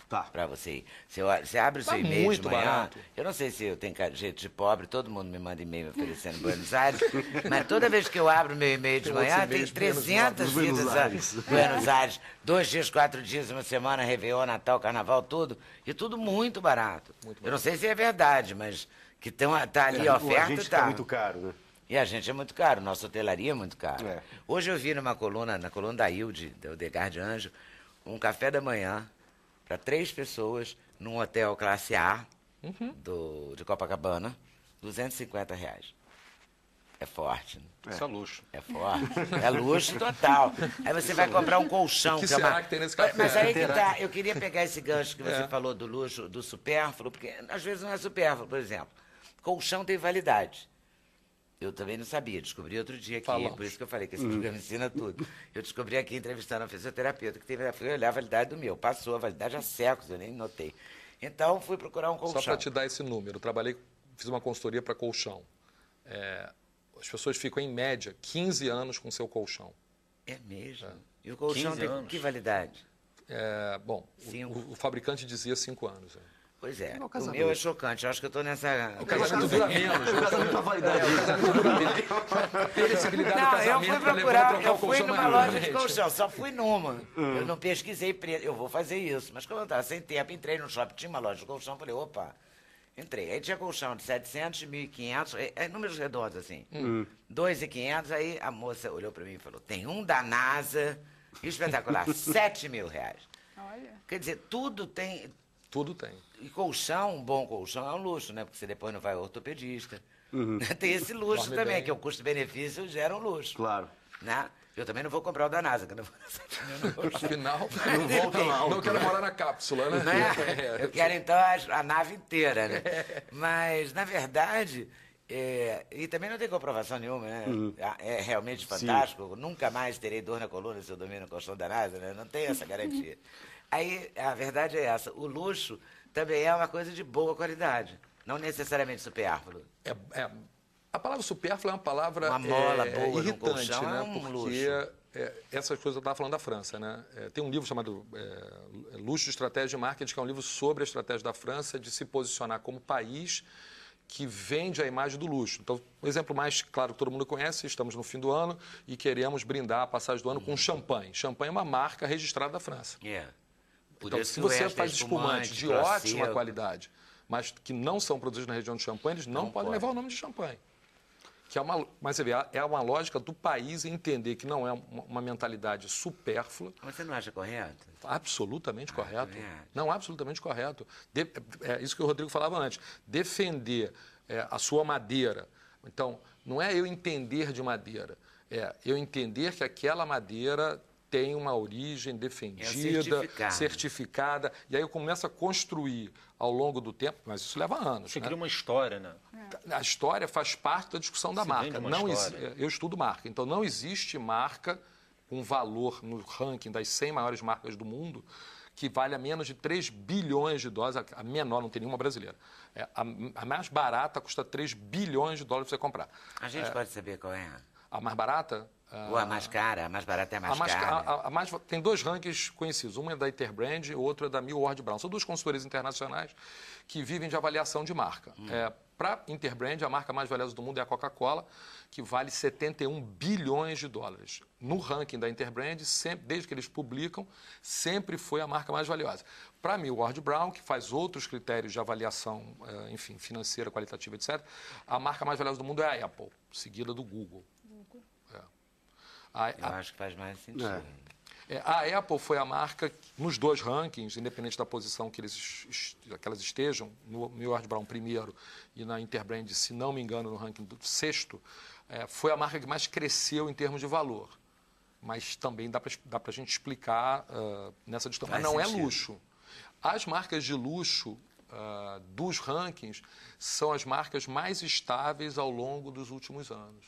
Tá. Para você ir. Você abre o seu e-mail de manhã. Barato. Eu não sei se eu tenho jeito de pobre, todo mundo me manda e-mail oferecendo Buenos Aires, mas toda vez que eu abro meu e-mail de manhã, tem 300 vidas a Buenos Aires. 2 dias, 4 dias, uma semana, Réveillon, Natal, Carnaval, tudo. E tudo muito barato. Eu não sei se é verdade, mas que tá ali a oferta, a gente tá muito caro, né? E a gente é muito caro, nossa hotelaria é muito cara. Hoje eu vi na coluna da Hilde, do Degar de Anjo, um café da manhã para 3 pessoas num hotel classe A de Copacabana, R$250. É forte. Né? Isso é luxo. É forte. É luxo total. Aí você vai comprar um colchão. O que será que tem nesse café? Mas aí que tá. Eu queria pegar esse gancho que você falou do luxo, do supérfluo, porque às vezes não é supérfluo, por exemplo. Colchão tem validade. Eu também não sabia, descobri outro dia aqui, por isso que eu falei que esse programa ensina tudo. Eu descobri aqui entrevistando a fisioterapeuta que fui olhar a validade do meu. Passou a validade há séculos, eu nem notei. Então, fui procurar um colchão. Só para te dar esse número, fiz uma consultoria para colchão. As pessoas ficam, em média, 15 anos com seu colchão. É mesmo? E o colchão tem que validade? Bom, o fabricante dizia 5 anos. Pois é, o meu é chocante, eu acho que eu estou nessa... O casamento dura menos. O casamento não validade. O casamento dura menos. Perecibilidade do casamento. Eu fui procurar, eu fui numa loja de colchão, só fui numa. Eu não pesquisei preço, eu vou fazer isso. Mas como eu estava sem tempo, entrei no shopping, tinha uma loja de colchão, falei, opa, entrei. Aí tinha colchão de 700, de 1.500, números redondos assim. 2.500, aí a moça olhou para mim e falou, tem um da NASA, espetacular, R$7.000. Olha. Quer dizer, tudo tem... Tudo tem. E colchão, um bom colchão é um luxo, né? Porque você depois não vai ao ortopedista. Tem esse luxo Dorme também, bem. que o custo-benefício gera um luxo. Claro. Né? Eu também não vou comprar o da NASA, que eu não vou... Afinal, não quero morar na cápsula, né? Eu quero, então, a nave inteira, né? Mas, na verdade... e também não tem comprovação nenhuma, né? É realmente fantástico. Sim. Nunca mais terei dor na coluna se eu dormir no colchão da NASA, né? Não tem essa garantia. Aí, a verdade é essa. O luxo também é uma coisa de boa qualidade. Não necessariamente supérfluo. A palavra supérfluo é uma palavra uma mola boa irritante, colchão, né? É um porque luxo. Essas coisas eu estava falando da França, né? Tem um livro chamado Luxo, Estratégia de Marketing, que é um livro sobre a estratégia da França de se posicionar como país que vende a imagem do luxo. Então, o exemplo mais claro que todo mundo conhece, estamos no fim do ano e queremos brindar a passagem do ano com champanhe. Champanhe é uma marca registrada da França. Então, se você faz espumantes de ótima qualidade, mas que não são produzidos na região de champanhe, eles não podem levar o nome de champanhe. Mas você vê, é uma lógica do país entender que não é uma mentalidade supérflua. Mas você não acha correto? Absolutamente correto. Não, absolutamente correto. É isso que o Rodrigo falava antes. Defender a sua madeira. Então, não é eu entender de madeira, é eu entender que aquela madeira tem uma origem defendida, certificada. E aí eu começo a construir ao longo do tempo, mas isso leva anos. Você cria uma história, né? A história faz parte da discussão da marca. Eu estudo marca, então não existe marca com valor no ranking das 100 maiores marcas do mundo que vale a menos de 3 bilhões de dólares. A menor, não tem nenhuma brasileira. A mais barata custa 3 bilhões de dólares para você comprar. A gente pode saber qual é? A mais barata... Ou a mais cara? A mais barata é a mais cara? Tem 2 rankings conhecidos. Um é da Interbrand e o outro é da Millward Brown. São 2 consultorias internacionais que vivem de avaliação de marca. Para Interbrand, a marca mais valiosa do mundo é a Coca-Cola, que vale 71 bilhões de dólares. No ranking da Interbrand, desde que eles publicam, sempre foi a marca mais valiosa. Para a Millward Brown, que faz outros critérios de avaliação, enfim, financeira, qualitativa, etc., a marca mais valiosa do mundo é a Apple, seguida do Google. Eu acho que faz mais sentido. A Apple foi a marca, nos 2 rankings, independente da posição que elas estejam, no Millward Brown primeiro e na Interbrand, se não me engano, no ranking do 6º, foi a marca que mais cresceu em termos de valor. Mas também dá para a gente explicar nessa distância. Mas não é luxo. As marcas de luxo dos rankings são as marcas mais estáveis ao longo dos últimos anos.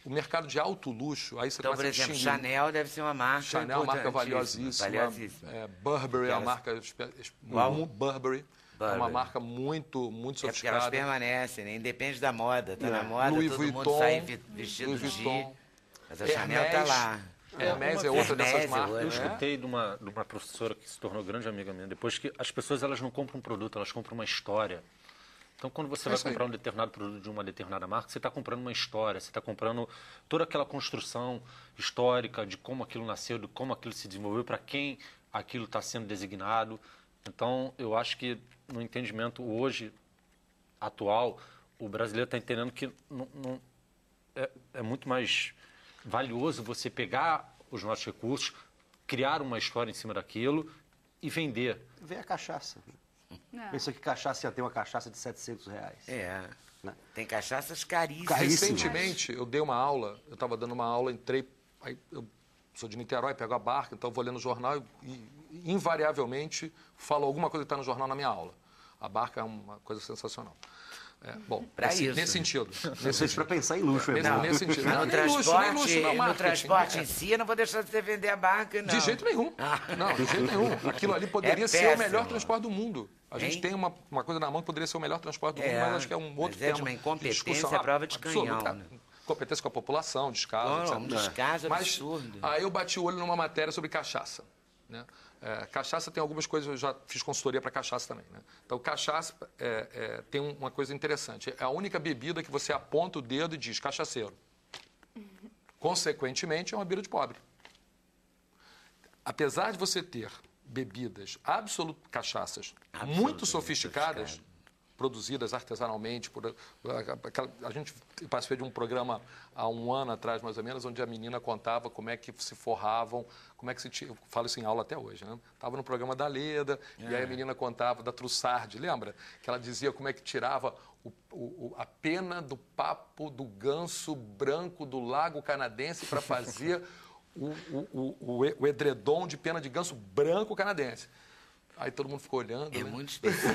O mercado de alto luxo, aí você então, por exemplo, Chanel deve ser uma marca Chanel é uma marca valiosíssima. Burberry é uma marca... Burberry é uma marca muito sofisticada. Porque elas permanecem, né? Independe da moda. Está na moda, Louis todo Vuitton, mundo sai vestido de... Mas a Chanel está lá. Hermès é outra dessas marcas. Eu escutei de uma professora que se tornou grande amiga minha, depois que as pessoas elas não compram um produto, elas compram uma história. Então, quando você vai comprar um determinado produto de uma determinada marca, você está comprando uma história, você está comprando toda aquela construção histórica de como aquilo nasceu, de como aquilo se desenvolveu, para quem aquilo está sendo designado. Então, eu acho que no entendimento hoje, atual, o brasileiro está entendendo que é muito mais valioso você pegar os nossos recursos, criar uma história em cima daquilo e vender. Vem a cachaça. Pensou que cachaça ia ter uma cachaça de R$700. Né? Tem cachaças caríssimas. Recentemente, eu dei uma aula, eu estava dando uma aula, entrei, aí eu sou de Niterói, pego a barca, então vou lendo o jornal e invariavelmente falo alguma coisa que está no jornal na minha aula. A barca é uma coisa sensacional. Nesse sentido. Para pensar em luxo. Nesse sentido. No transporte em si, eu não vou deixar de você vender a barca, não. De jeito nenhum. Não, de jeito nenhum. Aquilo ali poderia ser o melhor transporte do mundo. A gente tem uma coisa na mão que poderia ser o melhor transporte do mundo, mas acho que é um outro tema. É uma incompetência à prova de canhão. Competência com a população, descaso, etc. Um descaso absurdo. Aí eu bati o olho numa matéria sobre cachaça. Né? Cachaça tem algumas coisas, eu já fiz consultoria para cachaça também. Né? Então, cachaça tem uma coisa interessante. É a única bebida que você aponta o dedo e diz cachaceiro. Consequentemente, é uma bebida de pobre. Apesar de você ter bebidas cachaças muito sofisticadas, produzidas artesanalmente. A gente participou de um programa há um ano atrás, mais ou menos, onde a menina contava como é que se forravam, como é que se... Eu falo isso em aula até hoje, né? Estava no programa da Leda, e aí a menina contava da Trussardi, lembra? Que ela dizia como é que tirava a pena do papo do ganso branco do lago canadense para fazer o edredom de pena de ganso branco canadense. Aí todo mundo ficou olhando. É né? muito específico.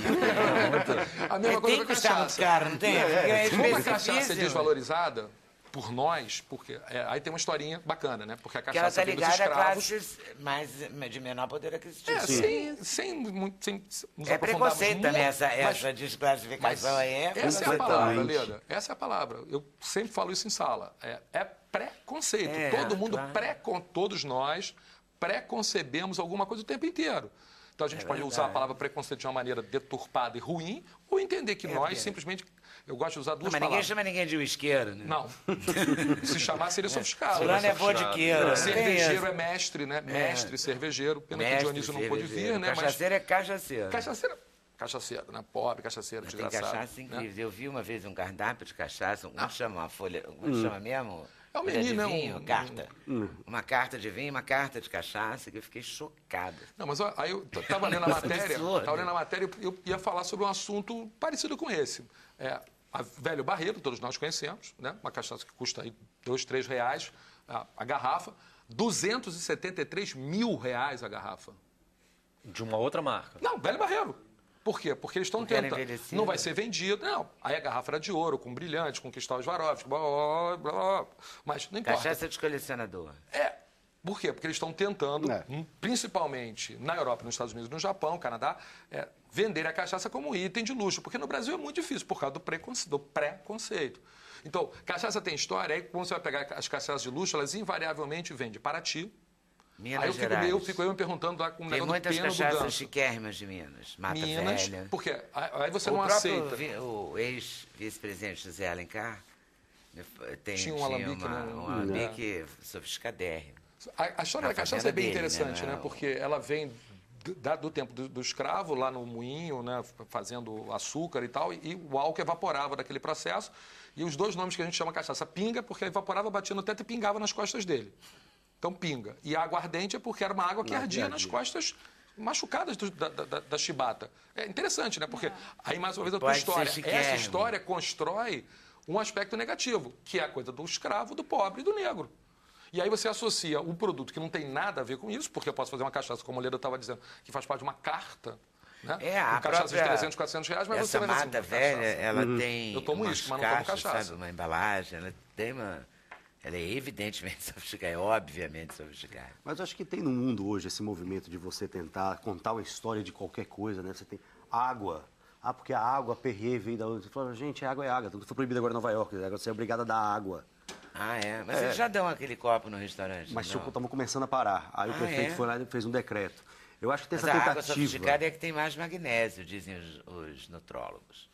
A mesma coisa com a cachaça. Caro, não tem? Como a cachaça é desvalorizada por nós, porque aí tem uma historinha bacana, né? Porque a cachaça vem dos escravos. Ela está ligada a classes de menor poder aquisitivo. Sem nos preconceito também essa desclassificação aí. Essa é a palavra, Leda. Essa é a palavra. Eu sempre falo isso em sala. É preconceito. Todo mundo, todos nós, preconcebemos alguma coisa o tempo inteiro. Então a gente pode usar a palavra preconceito de uma maneira deturpada e ruim, ou entender que nós simplesmente... Eu gosto de usar duas Mas palavras. ninguém chama ninguém de uisqueiro, né? Não. Se chamar, seria sofiscado. Fulano é vodqueiro. Cervejeiro é mestre, né? Mestre, cervejeiro. Pena que o Dionísio não pôde vir, né? Cachaceiro é cachaceiro. Cachaceiro, né? Pobre, cachaceiro, Tem desgraçado. cachaça incrível. Eu vi uma vez um cardápio de cachaça, como chama uma folha, como chama mesmo? É um Folha de menino, vinho, carta. Uma carta de vinho, uma carta de cachaça, que eu fiquei chocada. Não, mas ó, aí eu estava lendo a matéria, eu ia falar sobre um assunto parecido com esse. A Velho Barreiro, todos nós conhecemos, né? Uma cachaça que custa aí R$2, R$3 a garrafa, R$273 mil a garrafa. De uma outra marca. Não, Velho Barreiro. Por quê? Porque eles estão tentando. Não vai ser vendido. Não. Aí a garrafa era de ouro, com brilhantes, com cristal Swarovski, blá, blá, blá, blá. Mas não importa. Cachaça de colecionador. Por quê? Porque eles estão tentando, principalmente na Europa, nos Estados Unidos, no Japão, Canadá, vender a cachaça como um item de luxo. Porque no Brasil é muito difícil, por causa do preconceito. Então, cachaça tem história, aí quando você vai pegar as cachaças de luxo, elas invariavelmente vendem de Paraty. Minas aí Gerais. eu fico me perguntando lá com o Tem negócio muitas do peno do cachaças ganso. chiquérrimas de Minas. Mata Velha. Porque aí você O não próprio aceita. O ex-vice-presidente José Alencar Tinha um alambique, um alambique sofiscadérrimo. A história da cachaça é bem dele, interessante, né? né? Porque ela vem do tempo do escravo, lá no moinho, né? Fazendo açúcar e tal, e o álcool evaporava daquele processo. E os dois nomes que a gente chama cachaça, pinga, porque evaporava, batia no teto e pingava nas costas dele. Então, pinga. E a aguardente é porque era uma água que ardia nas costas machucadas da chibata. É interessante, né? Porque aí, mais uma vez, a tua história. Essa história constrói um aspecto negativo, que é a coisa do escravo, do pobre e do negro. E aí você associa um produto que não tem nada a ver com isso, porque eu posso fazer uma cachaça, como o Leda estava dizendo, que faz parte de uma carta, né? A cachaça própria... de 300, 400 reais, mas essa você vai Mata Velha, ela tem eu tomo isso, mas não tomo cachaça. Sabe, uma embalagem, ela tem uma... Ela é evidentemente sofisticada, é obviamente sofisticada. Mas eu acho que tem no mundo hoje esse movimento de você tentar contar uma história de qualquer coisa, né? Você tem água. Porque a água Perrier veio da onde? Você fala, gente, água é água. Tudo foi proibido agora em Nova York. Agora você é obrigado a dar água. Mas eles já dão aquele copo no restaurante? Mas estavam começando a parar. Aí o prefeito foi lá e fez um decreto. Eu acho que tem essa a tentativa. água sofisticada é que tem mais magnésio, dizem os nutrólogos.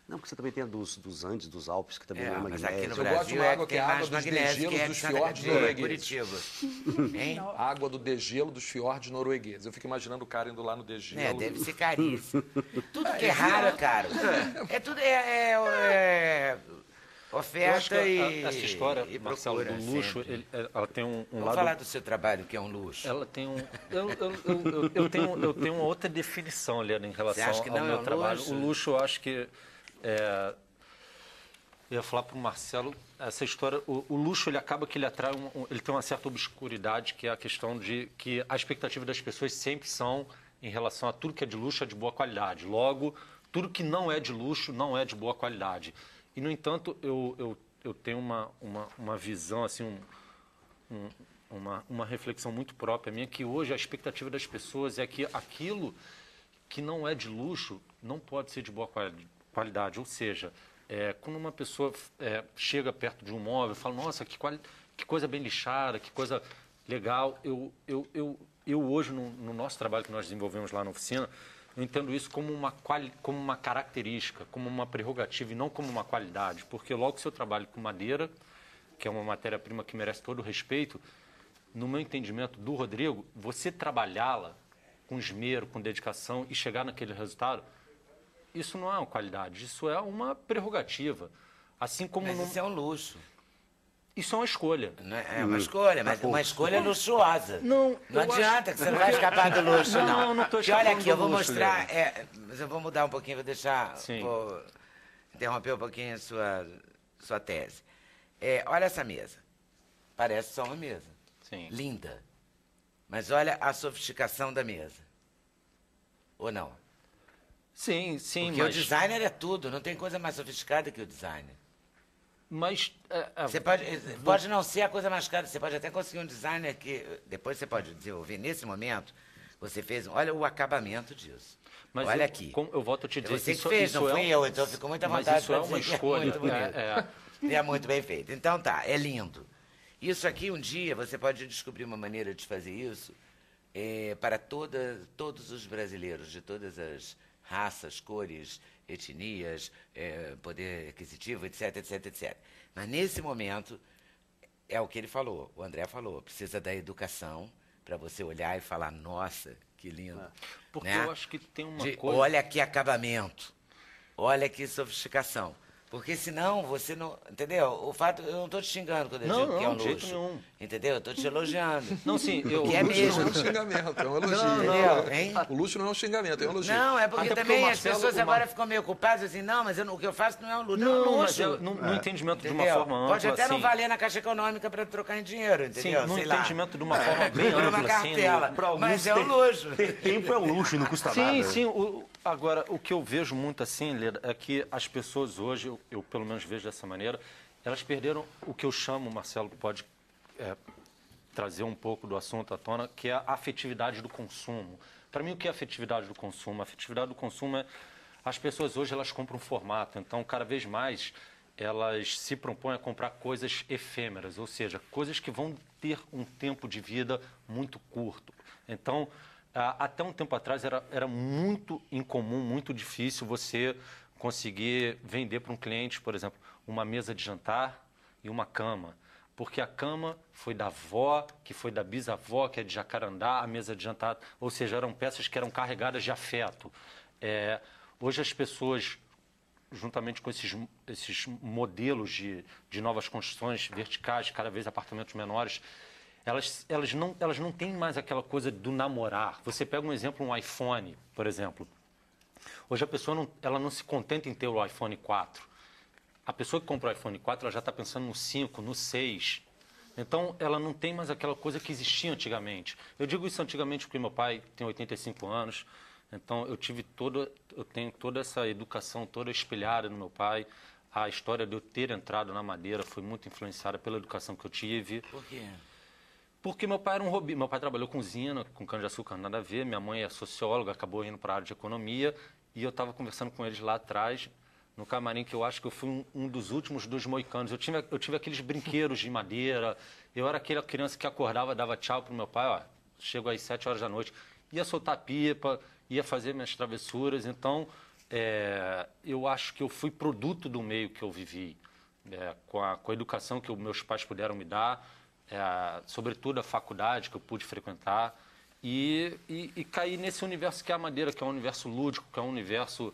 Não, porque você também tem a dos Andes, dos Alpes, que também não é mas magnésio. aqui no Eu gosto de Brasil uma água que que é tem água mais dos magnésio, que é degelos de dos fiordes Santa noruegueses. Curitiba. Hein? Água do degelo dos fiordes noruegueses. Eu fico imaginando o cara indo lá no degelo. Deve ser caríssimo. Tudo que é raro é caro. Oferta e essa história, e Marcelo, procura, do luxo, ela tem um Vamos lado... falar do seu trabalho, que é um luxo. Ela tem um... Eu tenho uma outra definição, Helena, em relação ao meu trabalho. Luxo? O luxo, eu acho que... Eu ia falar para o Marcelo, essa história, o luxo, ele acaba que ele atrai, ele tem uma certa obscuridade, que é a questão de que a expectativa das pessoas sempre são em relação a tudo que é de luxo é de boa qualidade. Logo, tudo que não é de luxo não é de boa qualidade. E, no entanto, eu tenho uma visão, assim, uma reflexão muito própria minha, que hoje a expectativa das pessoas é que aquilo que não é de luxo não pode ser de boa qualidade. Ou seja, quando uma pessoa chega perto de um móvel e fala, nossa, que coisa bem lixada, que coisa legal. Eu hoje, no nosso trabalho que nós desenvolvemos lá na oficina, eu entendo isso como uma característica, como uma prerrogativa e não como uma qualidade. Porque logo que eu trabalho com madeira, que é uma matéria-prima que merece todo o respeito, no meu entendimento do Rodrigo, você trabalhá-la com esmero, com dedicação e chegar naquele resultado, isso não é uma qualidade, isso é uma prerrogativa. Assim como Mas isso é um luxo. Isso é uma escolha. É uma escolha, mas uma escolha luxuosa. Não adianta, que você não vai escapar do luxo, não. Não, eu não estou escapando. Olha aqui, eu vou luxo, mostrar. Mas eu vou mudar um pouquinho, vou deixar. Sim. Vou interromper um pouquinho a sua tese. Olha essa mesa. Parece só uma mesa. Sim. Linda. Mas olha a sofisticação da mesa. Ou não? Sim, Porque o designer é tudo, não tem coisa mais sofisticada que o designer. Mas Você pode não ser a coisa mais cara, você pode até conseguir um designer que depois você pode desenvolver. Nesse momento, você fez, olha o acabamento disso. Mas olha aqui. Eu volto a te dizer, você que fez, não fui eu, então ficou muita vontade. Mas isso é uma escolha. É muito bonito. É muito bem feito. Então tá, é lindo. Isso aqui um dia você pode descobrir uma maneira de fazer isso para todos os brasileiros, de todas as raças, cores, etnias, poder aquisitivo, etc, etc, etc. Mas nesse momento, é o que ele falou, o André falou, precisa da educação para você olhar e falar, nossa, que lindo. Porque né? eu acho que tem uma coisa... Olha que acabamento, olha que sofisticação. Porque senão você não... Entendeu? O fato... Eu não estou te xingando quando eu digo que é um de luxo. jeito nenhum. Entendeu? Eu estou te elogiando. Não, sim, Que é O luxo mesmo. não é um xingamento, é um elogio. Entendeu? Hein? O luxo não é um xingamento, é um elogio. Não, é porque Até porque também o as Marcelo- pessoas o Mar- agora ficam meio culpadas, assim, não, mas o que eu faço não é um luxo. Não, é um Não, mas luxo. no entendimento de uma Entendeu? forma ampla, Pode até não assim, valer na Caixa Econômica para trocar em dinheiro, sim, entendeu? no Sei lá. entendimento de uma forma bem Por uma ampla, assim, cartela. Pra alguns Mas é um luxo. Ter tempo é um luxo e não custa nada. Sim, sim. Agora, o que eu vejo muito assim, Leda, é que as pessoas hoje, eu pelo menos vejo dessa maneira, elas perderam o que eu chamo, Marcelo pode trazer um pouco do assunto à tona, que é a afetividade do consumo. Para mim, o que é a afetividade do consumo? A afetividade do consumo é... As pessoas hoje, elas compram um formato, então, cada vez mais, elas se propõem a comprar coisas efêmeras, ou seja, coisas que vão ter um tempo de vida muito curto. Então, até um tempo atrás, era muito incomum, muito difícil você conseguir vender para um cliente, por exemplo, uma mesa de jantar e uma cama. Porque a cama foi da avó, que foi da bisavó, que é de Jacarandá, a mesa de jantar. Ou seja, eram peças que eram carregadas de afeto. Hoje as pessoas, juntamente com esses modelos de novas construções verticais, cada vez apartamentos menores, elas não têm mais aquela coisa do namorar. Você pega um exemplo, um iPhone, por exemplo. Hoje a pessoa ela não se contenta em ter o iPhone 4. A pessoa que compra o iPhone 4, ela já está pensando no 5, no 6. Então, ela não tem mais aquela coisa que existia antigamente. Eu digo isso antigamente porque meu pai tem 85 anos, então eu tenho toda essa educação toda espelhada no meu pai. A história de eu ter entrado na madeira foi muito influenciada pela educação que eu tive. Por quê? Porque meu pai era um hobby. Meu pai trabalhou com usina, com cana-de-açúcar, nada a ver. Minha mãe é socióloga, acabou indo para a área de economia. E eu estava conversando com eles lá atrás, no camarim, que eu acho que eu fui um dos últimos dos moicanos. Eu tive aqueles brinquedos de madeira. Eu era aquela criança que acordava, dava tchau pro meu pai, ó, chego às 7 horas da noite. Ia soltar pipa, ia fazer minhas travessuras. Então, eu acho que eu fui produto do meio que eu vivi, com a educação que meus pais puderam me dar, sobretudo a faculdade que eu pude frequentar, e cair nesse universo que é a madeira, que é um universo lúdico, que é um universo...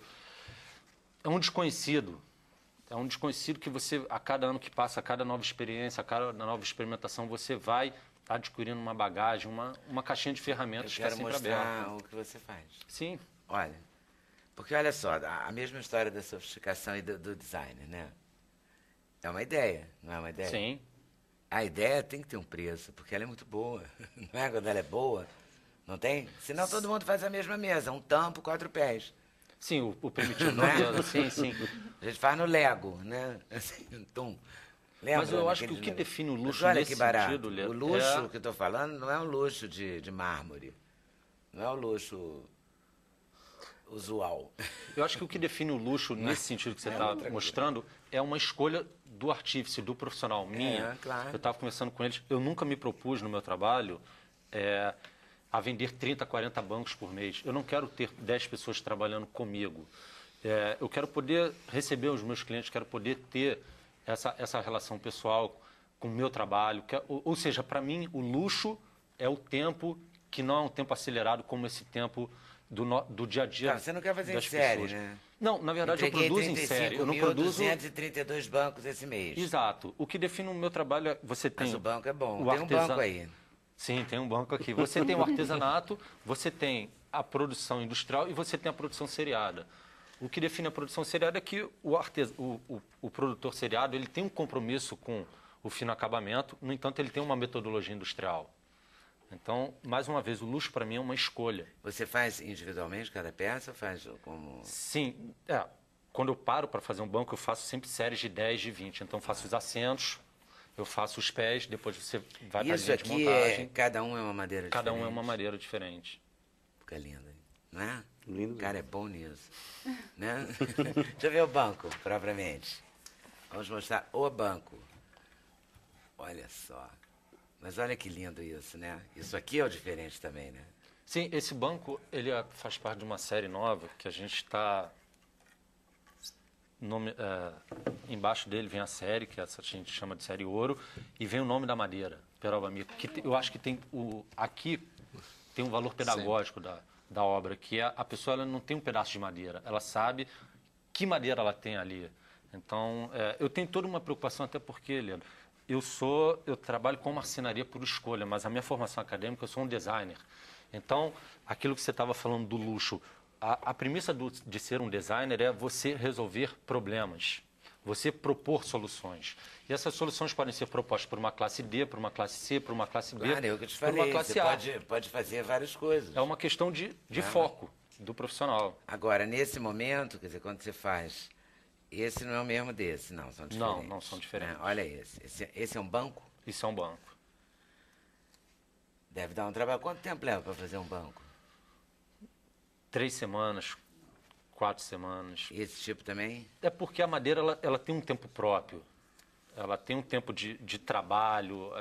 É um desconhecido. É um desconhecido que você, a cada ano que passa, a cada nova experiência, a cada nova experimentação, você vai adquirindo uma bagagem, uma caixinha de ferramentas Eu que é quero sempre mostrar aberta. o que você faz. Sim. Olha, porque olha só, a mesma história da sofisticação e do design, né? É uma ideia, não é uma ideia? Sim. A ideia tem que ter um preço, porque ela é muito boa. Não é quando ela é boa? Não tem? Senão todo mundo faz a mesma mesa, um tampo, 4 pés. Sim, o primitivo Não é? modelo, sim, sim. A gente faz no Lego, né? Assim, tum. Lembra Mas eu acho que daqueles o que negócios? define o luxo Mas olha nesse que barato. sentido, Lê, O luxo que eu estou falando não é um luxo de mármore. Não é um luxo usual. Eu acho que o que define o luxo nesse sentido que você está mostrando é uma escolha do artífice, do profissional minha. Claro. Eu estava conversando com eles, eu nunca me propus no meu trabalho a vender 30, 40 bancos por mês. Eu não quero ter 10 pessoas trabalhando comigo. Eu quero poder receber os meus clientes, quero poder ter essa relação pessoal com o meu trabalho. Ou seja, para mim, o luxo é o tempo que não é um tempo acelerado como esse tempo do dia a dia. Tá, você não quer fazer em das série, pessoas. né? Não, na verdade eu produzo em série. Eu não produzo... 232 bancos esse mês. Exato. O que define o meu trabalho é você tem... Mas o banco é bom. o Tem um banco aí. Sim, tem um banco aqui. Você tem o artesanato, você tem a produção industrial e você tem a produção seriada. O que define a produção seriada é que o produtor seriado ele tem um compromisso com o fino acabamento, no entanto, ele tem uma metodologia industrial. Então, mais uma vez, o luxo para mim é uma escolha. Você faz individualmente cada peça ou faz como... Sim. Quando eu paro para fazer um banco, eu faço sempre séries de 10, de 20. Então, eu faço os assentos, eu faço os pés, depois você vai para a Isso linha de aqui montagem. cada um é uma madeira Cada diferente. um é uma madeira diferente. Fica lindo, hein? Não é? Lindo. O cara é bom nisso. Né? Deixa eu ver o banco, propriamente. Vamos mostrar o banco. Olha só. Mas olha que lindo isso, né? Isso aqui é o diferente também, né? Sim, esse banco ele faz parte de uma série nova que a gente está... embaixo dele vem a série, que essa a gente chama de série Ouro, e vem o nome da madeira, Peroba Amigo, que eu acho que tem aqui tem um valor pedagógico da obra, que a pessoa ela não tem um pedaço de madeira, ela sabe que madeira ela tem ali. Então, eu tenho toda uma preocupação, até porque, Leandro, eu trabalho com marcenaria por escolha, mas a minha formação acadêmica, eu sou um designer. Então, aquilo que você estava falando do luxo, a premissa de ser um designer é você resolver problemas, você propor soluções. E essas soluções podem ser propostas por uma classe D, por uma classe C, por uma classe B, Claro, eu que te falei, por uma classe A. pode fazer várias coisas. É uma questão de foco do profissional. Agora, nesse momento, quer dizer, quando você faz... Esse não é o mesmo desse, não, são diferentes. Não são diferentes. Olha esse. Esse é um banco? Isso é um banco. Deve dar um trabalho. Quanto tempo leva para fazer um banco? 3 semanas, 4 semanas. E esse tipo também? É porque a madeira ela tem um tempo próprio. Ela tem um tempo de trabalho.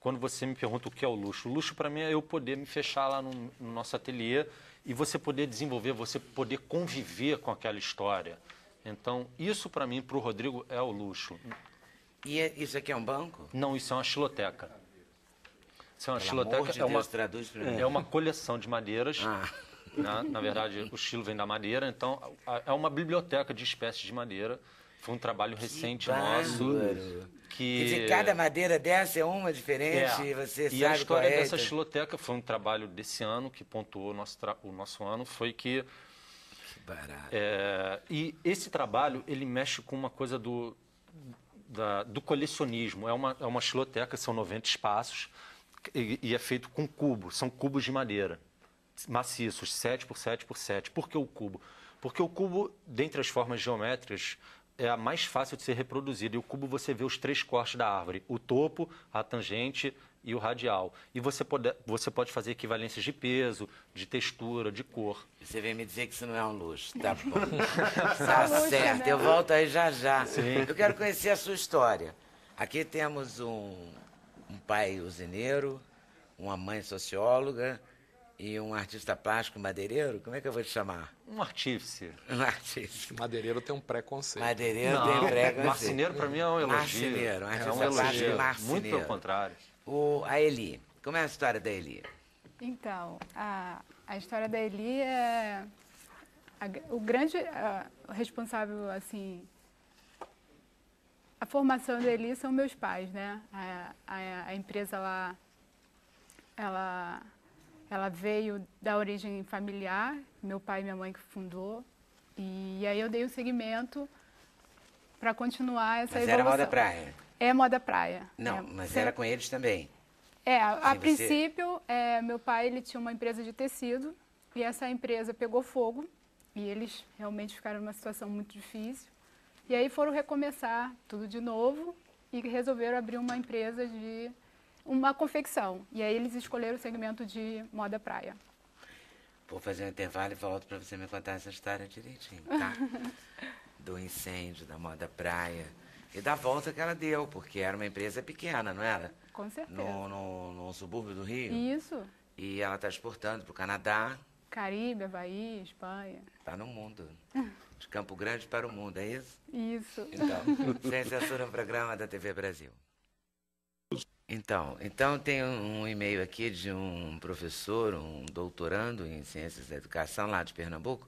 Quando você me pergunta o que é o luxo para mim é eu poder me fechar lá no nosso ateliê e você poder desenvolver, você poder conviver com aquela história. Então, isso para mim, para o Rodrigo, é o luxo. E isso aqui é um banco? Não, isso é uma xiloteca. Isso é uma Pelo xiloteca, amor de Deus, traduz para mim. é uma coleção de madeiras. Na verdade, o estilo vem da madeira, então é uma biblioteca de espécies de madeira. Foi um trabalho recente nosso. Quer dizer, cada madeira dessa é uma diferente e você sabe E a história qual é. dessa xiloteca foi um trabalho desse ano, que pontuou o nosso ano, foi que... Barato. E esse trabalho, ele mexe com uma coisa do colecionismo. É uma xiloteca, são 90 espaços, e é feito com cubos, são cubos de madeira, maciços, 7 por 7 por 7. Por que o cubo? Porque o cubo, dentre as formas geométricas, é a mais fácil de ser reproduzida. E o cubo você vê os 3 cortes da árvore, o topo, a tangente e o radial. E você pode fazer equivalências de peso, de textura, de cor. Você vem me dizer que isso não é um luxo. Tá bom. Tá certo, eu volto aí já. Sim. Eu quero conhecer a sua história. Aqui temos um pai usineiro, uma mãe socióloga e um artista plástico madeireiro. Como é que eu vou te chamar? Um artífice. Um artista. Madeireiro tem um preconceito. Madeireiro tem preconceito. Marceneiro, para mim, é um elogio. Marceneiro, um é artista um plástico elogio. marceneiro. Muito pelo contrário. A Eli. Como é a história da Eli? Então, a história da Eli é... o grande responsável, assim... A formação da Eli são meus pais, né? A empresa, ela veio da origem familiar, meu pai e minha mãe que fundou. E aí eu dei o segmento para continuar essa evolução. Mas era moda praia? É moda praia. Não, mas era com eles também? A princípio, meu pai ele tinha uma empresa de tecido e essa empresa pegou fogo e eles realmente ficaram numa situação muito difícil. E aí foram recomeçar tudo de novo e resolveram abrir uma empresa de uma confecção. E aí eles escolheram o segmento de moda praia. Vou fazer um intervalo e volto para você me contar essa história direitinho, tá? Do incêndio, da moda praia e da volta que ela deu, porque era uma empresa pequena, não era? Com certeza. No subúrbio do Rio. Isso. E ela está exportando para o Canadá. Caribe, Havaí, Espanha. Está no mundo. De Campo Grande para o mundo, é isso? Isso. Então, sem censura, um programa da TV Brasil. Então tem um e-mail aqui de um professor, um doutorando em Ciências da Educação lá de Pernambuco,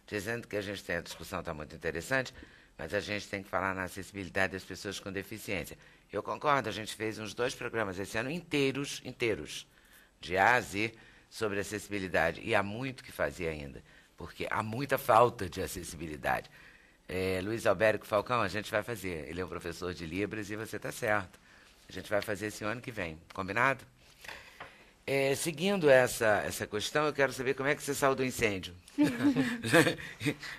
dizendo que a discussão está muito interessante, mas a gente tem que falar na acessibilidade das pessoas com deficiência. Eu concordo, a gente fez uns 2 programas esse ano inteiros, de A a Z, sobre acessibilidade. E há muito que fazer ainda, porque há muita falta de acessibilidade. Luiz Alberto Falcão, a gente vai fazer. Ele é um professor de Libras e você está certo. A gente vai fazer esse ano que vem. Combinado? Seguindo essa questão, eu quero saber como é que você saiu do incêndio.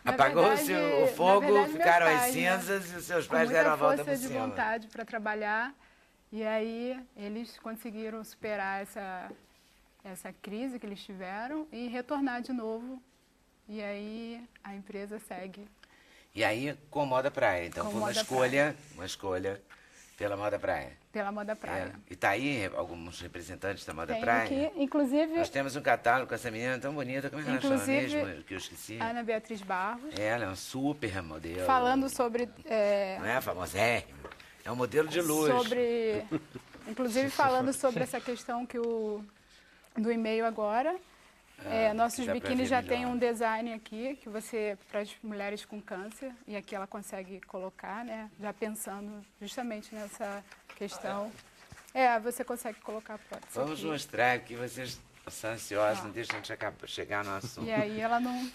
Apagou-se o fogo, ficaram as cinzas e os seus pais deram a volta por cima. Com muita força de vontade para trabalhar. E aí eles conseguiram superar essa crise que eles tiveram e retornar de novo. E aí a empresa segue. E aí com moda praia. Então foi uma escolha Pela Moda Praia. Pela Moda Praia. É. E tá aí alguns representantes da Moda Tem Praia? aqui, inclusive... Nós temos um catálogo com essa menina tão bonita. Como é que ela chama Inclusive, mesmo? Que eu esqueci. Ana Beatriz Barros. Ela é um super modelo. Falando sobre... Não é famosérrima. É um modelo de luxo. Inclusive falando sobre essa questão do e-mail agora. Nossos biquínis já tem um design aqui, que para as mulheres com câncer, e aqui ela consegue colocar, né? Já pensando justamente nessa questão. Você consegue colocar prótese. Vamos aqui. mostrar que vocês são ansiosos, não deixam de chegar no assunto. E aí ela não...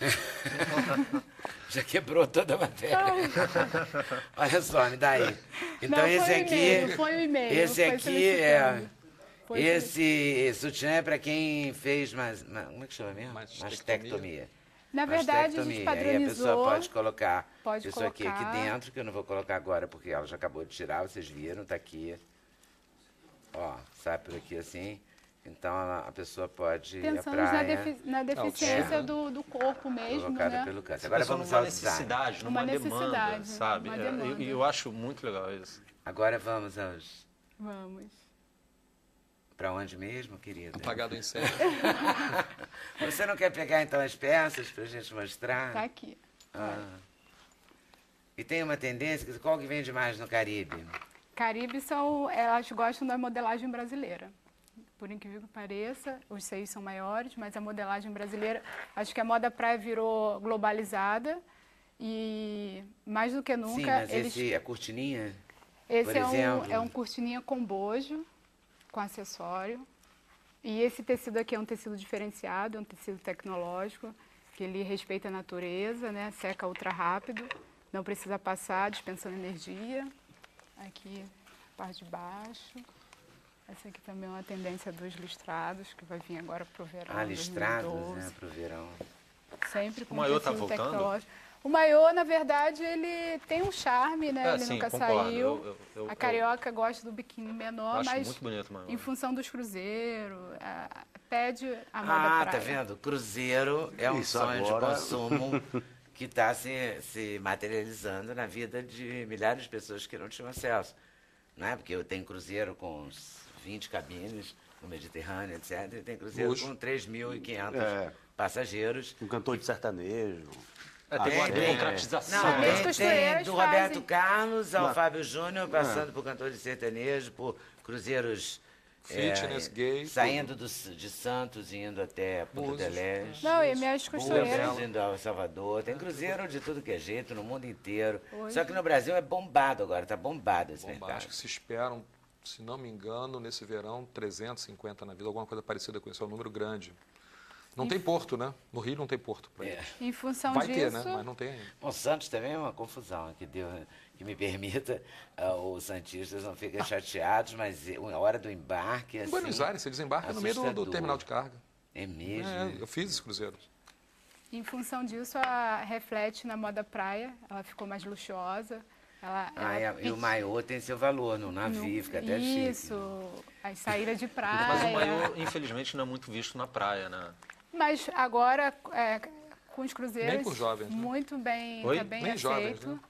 Já quebrou toda a matéria. Olha só, me dá aí. Então não, esse aqui... Foi o e-mail. Esse aqui Esse sutiã é para quem fez como é que chama mesmo? Mastectomia. Na verdade, a gente padronizou. Aí a pessoa pode colocar Pode isso aqui dentro, que eu não vou colocar agora, porque ela já acabou de tirar, vocês viram, tá aqui. Ó, sai por aqui assim. Então a pessoa pode ir à praia. Na deficiência do corpo mesmo, colocada né? pelo câncer. Agora vamos numa ao necessidade, design. numa Uma demanda, necessidade, sabe? uma demanda. Eu acho muito legal isso. Agora vamos aos... Vamos. Para onde mesmo, querida? Apagado o incêndio. Você não quer pegar então as peças para a gente mostrar? Tá aqui. E tem uma tendência, qual que vende mais no Caribe? Caribe elas gostam da modelagem brasileira. Por incrível que pareça, os seios são maiores, mas a modelagem brasileira, acho que a moda praia virou globalizada e mais do que nunca... Sim, mas a cortininha, esse por exemplo... é um cortininha com bojo, com acessório. E esse tecido aqui é um tecido diferenciado, é um tecido tecnológico, que ele respeita a natureza, né? Seca ultra rápido, não precisa passar, dispensando energia. Aqui, a parte de baixo. Essa aqui também é uma tendência dos listrados, que vai vir agora para o verão. Listrados, 2012. né, para o verão. Sempre com O maiô tá tecido voltando? tecnológico. O maiô, na verdade, ele tem um charme, né? Ele sim, nunca concordo. saiu. A carioca gosta do biquíni menor, acho mas muito bonito o maiô. em função dos cruzeiros, pede a moda praia. Tá vendo? Cruzeiro é um Isso sonho agora. de consumo que está se materializando na vida de milhares de pessoas que não tinham acesso. Não é? Porque eu tenho cruzeiro com uns 20 cabines no Mediterrâneo, etc. E tem cruzeiro com 3.500 passageiros. Um cantor de sertanejo. Tem uma tem. democratização. Não, né? as costureiras do fazem. Roberto Carlos ao Fábio Júnior, passando por cantor de sertanejo, por cruzeiros Fitness, gay, saindo de Santos e indo até Porto de Leste. Não, e minhas costureiras... Búzios indo a Salvador. Tem cruzeiro de tudo que é jeito, no mundo inteiro. Só que no Brasil é bombado agora, está bombado esse mercado. Acho que se esperam, se não me engano, nesse verão, 350 na vida, alguma coisa parecida com isso, é um número grande. Não tem porto, né? No Rio não tem porto para isso. Em função Vai disso... ter, né? Mas não tem ainda. Bom, Santos também é uma confusão, que me permita, os santistas não fiquem chateados, mas a hora do embarque, assim, Buenos Aires, você desembarca no meio do assustador. terminal de carga. É mesmo? Eu fiz esse cruzeiro. Em função disso, reflete na moda praia, ela ficou mais luxuosa. E o maiô tem seu valor no navio, fica até chique. Isso, as saídas de praia. Mas o maiô, infelizmente, não é muito visto na praia, né? Mas agora, com os cruzeiros, Nem por jovens, né? muito bem, Oi? tá bem Nem aceito. jovens, né?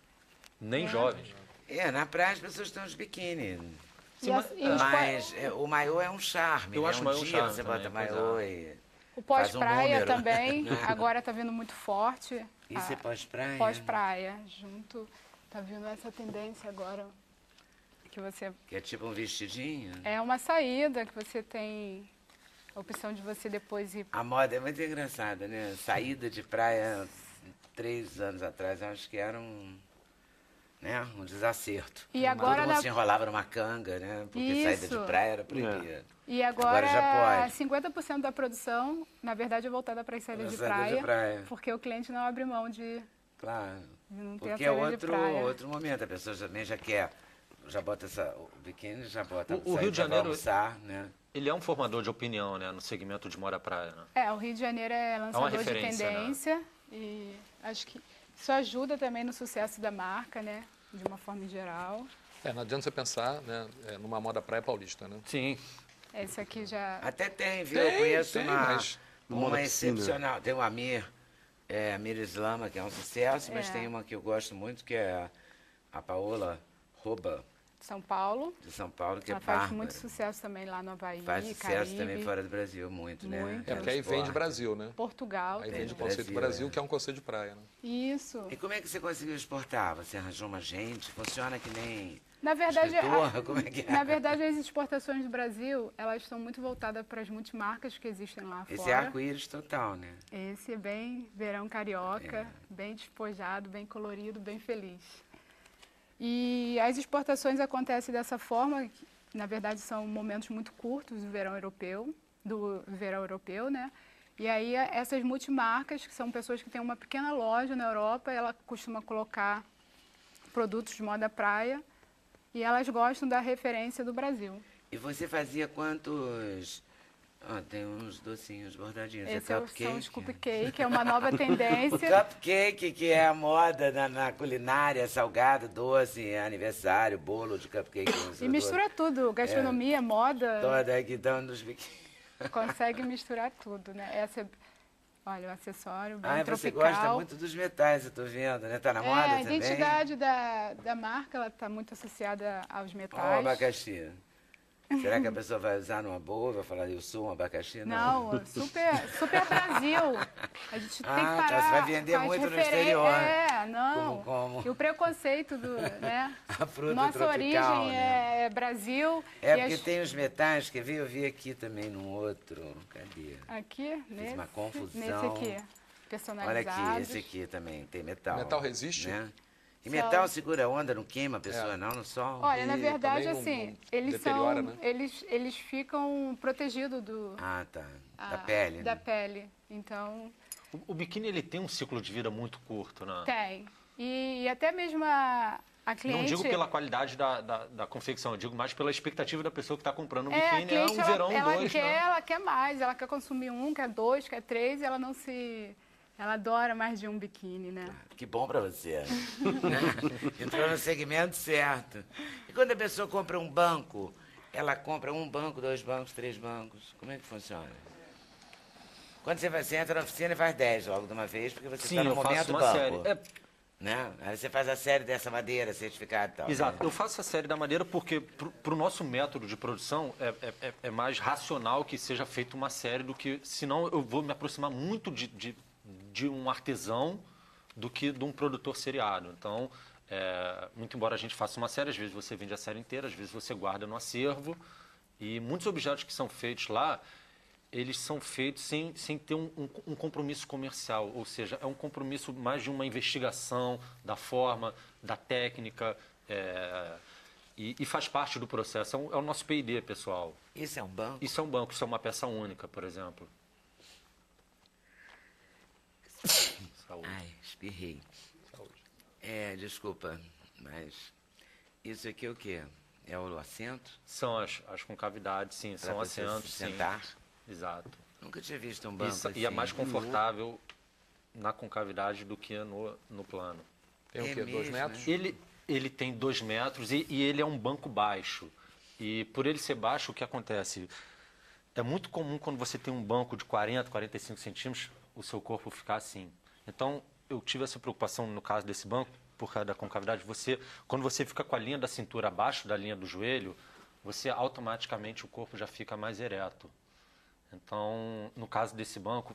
Nem jovens. Na praia as pessoas estão de biquíni. Mas O maiô é um charme. Eu né? acho o maiô um dia charme você também, bota pois maiô é. e... o faz um pós-praia número. também, agora tá vindo muito forte. Isso é pós-praia? Pós-praia, junto. Tá vindo essa tendência agora que você... Que é tipo um vestidinho? É uma saída que você tem a opção de você depois ir... A moda é muito engraçada, né? Saída de praia 3 anos atrás, eu acho que era um desacerto. E agora Todo mundo se enrolava numa canga, né? Porque saída de praia era proibida. E agora já pode. 50% da produção, na verdade, é voltada para as saídas de praia, porque o cliente não abre mão de Claro. não ter Porque a é saída de praia. outro momento. A pessoa também já quer, já bota o biquíni, já bota O Rio de Janeiro, almoçar, né? Ele é um formador de opinião, né? No segmento de moda praia, né? O Rio de Janeiro é lançador de referência, tendência e acho que isso ajuda também no sucesso da marca, né? De uma forma geral. Não adianta você pensar, né, numa moda praia paulista, né? Sim. Esse aqui já... Até tem, viu? Eu conheço mas uma excepcional. Tem o Amir Islama, que é um sucesso, mas tem uma que eu gosto muito, que é a Paola Roba, São Paulo. De São Paulo, que ela é faz bárbara. muito sucesso também lá no Havaí, Faz sucesso Caribe. também fora do Brasil, muito, né? Muito. É porque aí vende Brasil, né? Portugal. Aí tem. vende o conceito Brasil, que é um conceito de praia, né? Isso. E como é que você conseguiu exportar? Você arranjou uma gente? Funciona que nem Na verdade, escritor? Como é que é? na verdade, as exportações do Brasil, elas estão muito voltadas para as multimarcas que existem lá Esse é fora. arco-íris total, né? Esse é bem verão carioca, bem despojado, bem colorido, bem feliz. E as exportações acontecem dessa forma, que, na verdade são momentos muito curtos do verão europeu, né? E aí essas multimarcas, que são pessoas que têm uma pequena loja na Europa, ela costuma colocar produtos de moda praia e elas gostam da referência do Brasil. E você fazia quantos... tem uns docinhos bordadinhos. Esses é cupcake? são os cupcake, é uma nova tendência. Cupcake, que é a moda na culinária, salgado, doce, aniversário, bolo de cupcake. E mistura tudo, gastronomia, moda, Toda aqui dando os biquíni. consegue misturar tudo, né? Olha, o acessório bem Você tropical. gosta muito dos metais, eu tô vendo, né? Tá na moda a também? identidade da marca, ela está muito associada aos Olha o metais. abacaxi. Será que a pessoa vai usar numa boa, vai falar, eu sou um abacaxi? Não, super Brasil. A gente tem que parar. Tá, você vai vender com as muito no referen- exterior. Não. Como? E o preconceito né? A fruta Nossa tropical, origem né? é Brasil. É e porque as- tem os metais, quer ver? Eu vi aqui também num outro. Cadê? Aqui, nesse, uma confusão. nesse aqui, Olha personalizados. aqui, esse aqui também tem metal. Metal resiste? Né? E Só- metal segura onda, não queima a pessoa não, no sol? Olha, na E verdade, também não assim, eles deteriora, são, né? eles ficam protegidos Tá. Da pele. da né? pele. Então, O biquíni ele tem um ciclo de vida muito curto, né? tem. E até mesmo a cliente... Não digo pela qualidade da confecção, eu digo mais pela expectativa da pessoa que está comprando um a biquíni. cliente, Um verão, ela dois, quer, né? ela quer mais, ela quer consumir um, quer dois, quer três, e ela não se... Ela adora mais de um biquíni, né? Que bom pra você. Né? Entrou no segmento certo. E quando a pessoa compra um banco, ela compra um banco, 2 bancos, 3 bancos. Como é que funciona? Quando você entra na oficina e faz 10 logo de uma vez, porque você Sim, está no eu faço momento uma banco. série. Né? Aí você faz a série dessa madeira, certificado e tal. Exato. Né? Eu faço a série da madeira porque, para o nosso método de produção, é mais racional que seja feita uma série do que... Senão, eu vou me aproximar muito de um artesão do que de um produtor seriado. Então, muito embora a gente faça uma série, às vezes você vende a série inteira, às vezes você guarda no acervo. E muitos objetos que são feitos lá, eles são feitos sem ter um compromisso comercial. Ou seja, é um compromisso mais de uma investigação da forma, da técnica, e faz parte do processo. É o nosso P&D, pessoal. Isso é um banco? Isso é um banco, isso é uma peça única, por exemplo. Saúde. Ai, espirrei. Saúde. Desculpa, mas isso aqui é o quê? É o assento? São as concavidades, sim, Pra são você assentos, se sim. sentar? Exato. Nunca tinha visto um banco Isso, assim. e é mais confortável na concavidade do que no plano. Tem o É quê? 2 mesmo, metros? Ele tem 2 metros e ele é um banco baixo. E por ele ser baixo, o que acontece? É muito comum quando você tem um banco de 40, 45 centímetros, o seu corpo ficar assim. Então, eu tive essa preocupação no caso desse banco, por causa da concavidade. Quando você fica com a linha da cintura abaixo da linha do joelho, você automaticamente o corpo já fica mais ereto. Então, no caso desse banco,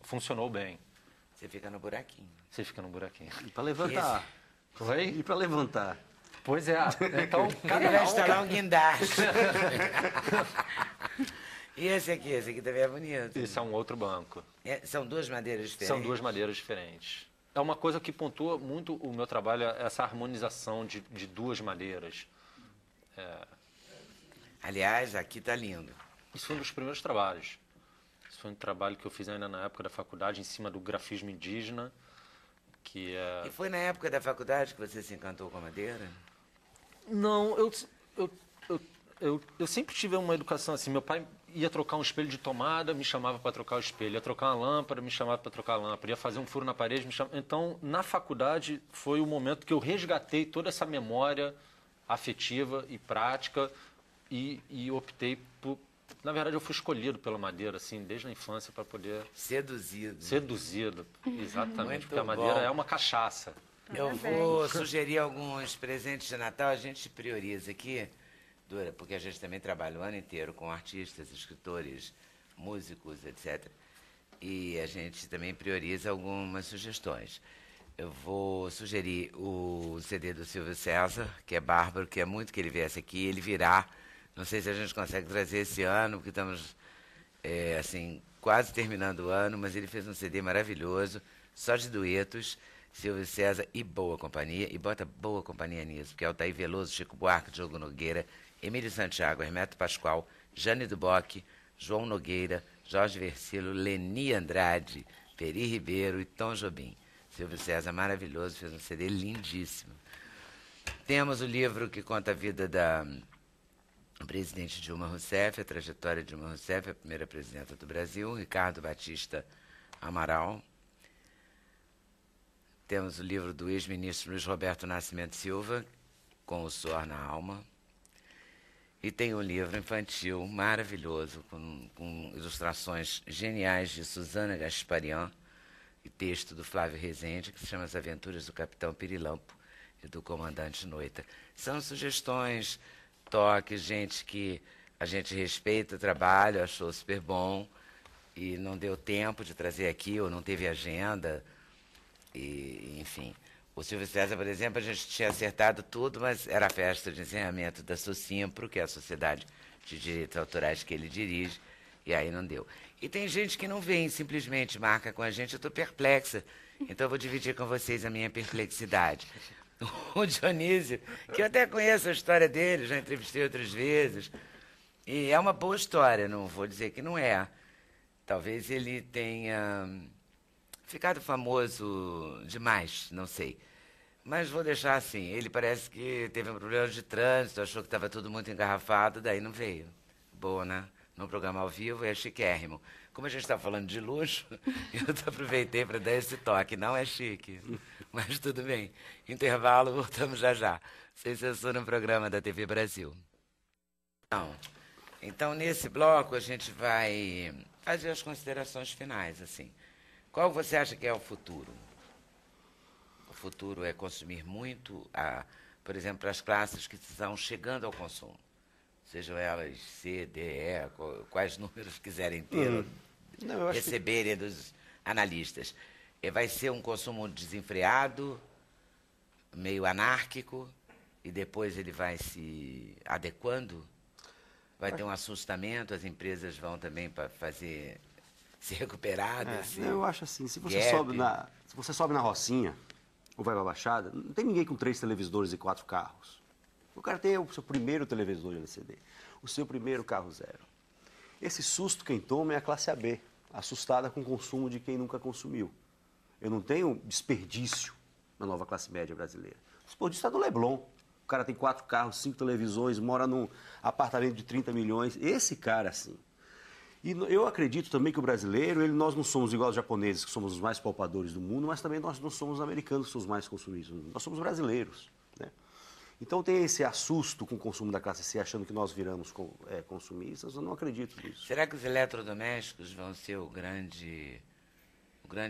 funcionou bem. Você fica no buraquinho. Você fica no buraquinho. E para levantar. Oi? E para levantar. Pois é. Então, Ele vai instalar um guindaste. E esse aqui também é bonito. Isso é um outro banco. São 2 madeiras diferentes? São 2 madeiras diferentes. É uma coisa que pontua muito o meu trabalho, essa harmonização de 2 madeiras. Aliás, aqui tá lindo. Isso foi um dos primeiros trabalhos. Isso foi um trabalho que eu fiz ainda na época da faculdade, em cima do grafismo indígena, que é... E foi na época da faculdade que você se encantou com a madeira? Não, eu sempre tive uma educação assim. Meu pai ia trocar um espelho de tomada, me chamava para trocar o espelho. Ia trocar uma lâmpada, me chamava para trocar a lâmpada. Ia fazer um furo na parede, me chamava... Então, na faculdade, foi o momento que eu resgatei toda essa memória afetiva e prática e optei por... Na verdade, eu fui escolhido pela madeira, assim, desde a infância, para poder... Seduzido. Seduzido, exatamente, Muito porque a madeira bom. é uma cachaça. Eu vou sugerir alguns presentes de Natal. A gente prioriza aqui, porque a gente também trabalha o ano inteiro com artistas, escritores, músicos, etc. E a gente também prioriza algumas sugestões. Eu vou sugerir o CD do Silvio César, que é bárbaro, que é muito que ele viesse aqui. Ele virá. Não sei se a gente consegue trazer esse ano, porque estamos, assim, quase terminando o ano, mas ele fez um CD maravilhoso, só de duetos, Silvio César e Boa Companhia, e bota Boa Companhia nisso, porque é Altair Veloso, Chico Buarque, Diogo Nogueira, Emílio Santiago, Hermeto Pascoal, Jane Duboc, João Nogueira, Jorge Versilo, Leni Andrade, Peri Ribeiro e Tom Jobim. Silvio César, maravilhoso, fez um CD lindíssimo. Temos o livro que conta a vida da presidente Dilma Rousseff, a trajetória de Dilma Rousseff, a primeira presidenta do Brasil, Ricardo Batista Amaral. Temos o livro do ex-ministro Luiz Roberto Nascimento Silva, Com o Suor na Alma. E tem um livro infantil maravilhoso, com ilustrações geniais de Suzana Gasparian e texto do Flávio Rezende, que se chama As Aventuras do Capitão Pirilampo e do Comandante Noita. São sugestões, toques, gente que a gente respeita o trabalho, achou super bom e não deu tempo de trazer aqui, ou não teve agenda, e, enfim. O Silvio César, por exemplo, a gente tinha acertado tudo, mas era a festa de encerramento da Socimpro, que é a Sociedade de Direitos Autorais que ele dirige, e aí não deu. E tem gente que não vem, simplesmente marca com a gente, eu estou perplexa. Então eu vou dividir com vocês a minha perplexidade. O Dionísio, que eu até conheço a história dele, já entrevistei outras vezes, e é uma boa história, não vou dizer que não é. Talvez ele tenha ficado famoso demais, não sei. Mas vou deixar assim, ele parece que teve um problema de trânsito, achou que estava tudo muito engarrafado, daí não veio. Boa, né? No programa ao vivo é chiquérrimo. Como a gente está falando de luxo, eu aproveitei para dar esse toque. Não é chique, mas tudo bem. Intervalo, voltamos já já. Sem censura no programa da TV Brasil. Então, nesse bloco, a gente vai fazer as considerações finais, assim. Qual você acha que é o futuro? O futuro é consumir muito, por exemplo, as classes que estão chegando ao consumo. Sejam elas C, D, E, quais números quiserem ter, receberem dos analistas. Vai ser um consumo desenfreado, meio anárquico, e depois ele vai se adequando? Vai ter um assustamento, as empresas vão também para fazer se recuperar desse eu acho assim, se você gap. sobe na Rocinha, ou vai para a Baixada, não tem ninguém com 3 televisores e 4 carros. O cara tem o seu primeiro televisor de LCD, o seu primeiro carro zero. Esse susto quem toma é a classe AB, assustada com o consumo de quem nunca consumiu. Eu não tenho desperdício na nova classe média brasileira. O desperdício está do Leblon. O cara tem 4 carros, 5 televisões, mora num apartamento de 30 milhões. Esse cara, assim. E eu acredito também que o brasileiro, nós não somos igual aos japoneses, que somos os mais poupadores do mundo, mas também nós não somos os americanos, que são os mais consumistas. Nós somos brasileiros, né? Então tem esse assusto com o consumo da classe C, achando que nós viramos consumistas, eu não acredito nisso. Será que os eletrodomésticos vão ser o grande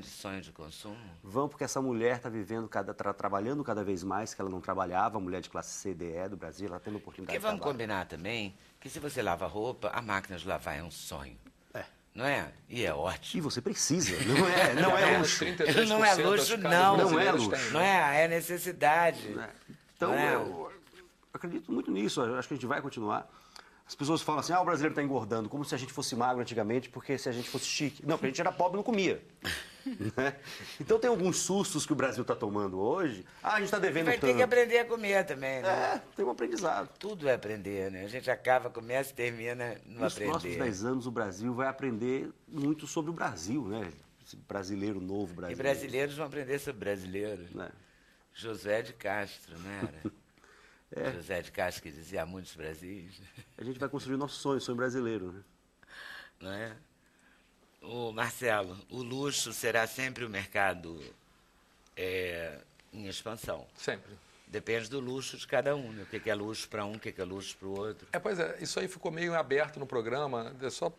sonho de consumo? Vão, porque essa mulher está trabalhando cada vez mais, que ela não trabalhava, a mulher de classe C, D, E do Brasil, ela tendo oportunidade de trabalho. Porque vamos combinar também que se você lava roupa, a máquina de lavar é um sonho. Não é? E é ótimo. E você precisa, não é luxo. Não é luxo, não. Não é luxo. Não é necessidade. Então, eu acredito muito nisso, eu acho que a gente vai continuar. As pessoas falam assim, o brasileiro está engordando, como se a gente fosse magro antigamente, porque se a gente fosse chique. Não, porque a gente era pobre e não comia. Né? Então tem alguns sustos que o Brasil está tomando hoje. A gente está devendo tanto. Vai ter que aprender a comer também, né? Tem um aprendizado. Tudo é aprender, né? A gente acaba, começa e termina no aprender. Nos próximos 10 anos o Brasil vai aprender muito sobre o Brasil, né? Esse brasileiro novo brasileiro. E brasileiros vão aprender sobre brasileiros. Né? José de Castro, né? José de Castro que dizia há muitos Brasis. A gente vai construir nosso sonho brasileiro, né? Não é? Marcelo, o luxo será sempre o mercado em expansão. Sempre. Depende do luxo de cada um, né? O que é luxo para um, o que é luxo para o outro. Pois é, isso aí ficou meio aberto no programa, só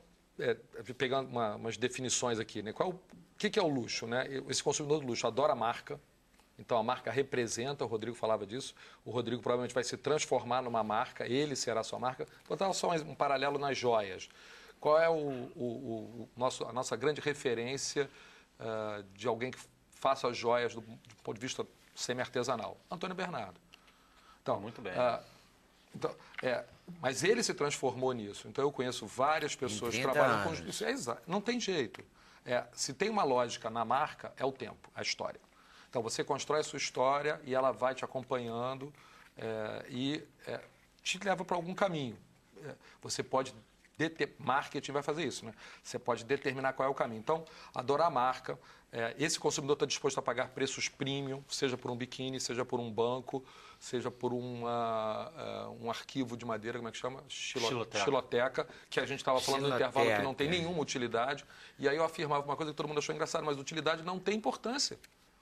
pegar umas definições aqui, né? O que é o luxo, né? Esse consumidor do luxo adora a marca, Então, a marca representa, o Rodrigo falava disso, o Rodrigo provavelmente vai se transformar numa marca, ele será a sua marca. Vou dar só um paralelo nas joias. Qual é a nossa grande referência de alguém que faça joias do ponto de vista semi-artesanal? Antônio Bernardo. Então, muito bem. Então, mas ele se transformou nisso. Então, eu conheço várias pessoas que trabalham com isso. Não tem jeito. Se tem uma lógica na marca, é o tempo, a história. Então, você constrói a sua história e ela vai te acompanhando e te leva para algum caminho. Você pode... Marketing vai fazer isso, né? Você pode determinar qual é o caminho. Então, adorar a marca. Esse consumidor está disposto a pagar preços premium, seja por um biquíni, seja por um banco, seja por um arquivo de madeira, como é que chama? Xiloteca, que a gente estava falando no intervalo que não tem nenhuma utilidade. E aí eu afirmava uma coisa que todo mundo achou engraçado, mas utilidade não tem importância.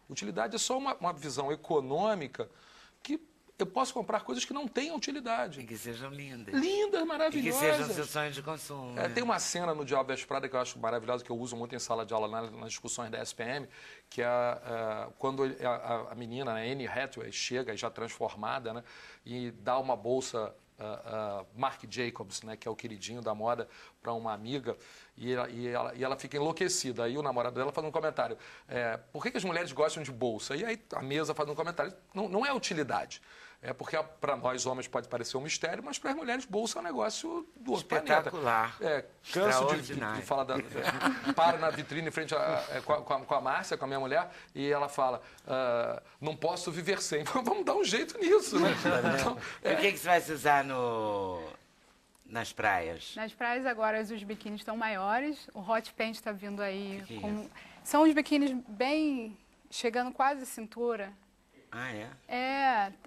Utilidade é só uma visão econômica que eu posso comprar coisas que não tenham utilidade. E que sejam lindas. Lindas, maravilhosas. E que sejam seus sonhos de consumo. Tem uma cena no Diabo Veste Prada que eu acho maravilhosa, que eu uso muito em sala de aula nas discussões da SPM, que é quando a menina, a Anne Hathaway, chega já transformada, né, e dá uma bolsa Marc Jacobs, né, que é o queridinho da moda, para uma amiga, e ela fica enlouquecida. Aí o namorado dela faz um comentário, por que as mulheres gostam de bolsa? E aí a mesa faz um comentário, não é utilidade. Porque para nós homens pode parecer um mistério, mas para as mulheres bolsa é um negócio do outro planeta. Espetacular. Canso de falar paro na vitrine em frente com a Márcia, com a minha mulher, e ela fala, não posso viver sem. Vamos dar um jeito nisso, né? Então, E o que você vai se usar nas praias? Nas praias agora os biquínis estão maiores, o hot paint está vindo aí. São os biquínis bem, chegando quase à cintura. Ah, é?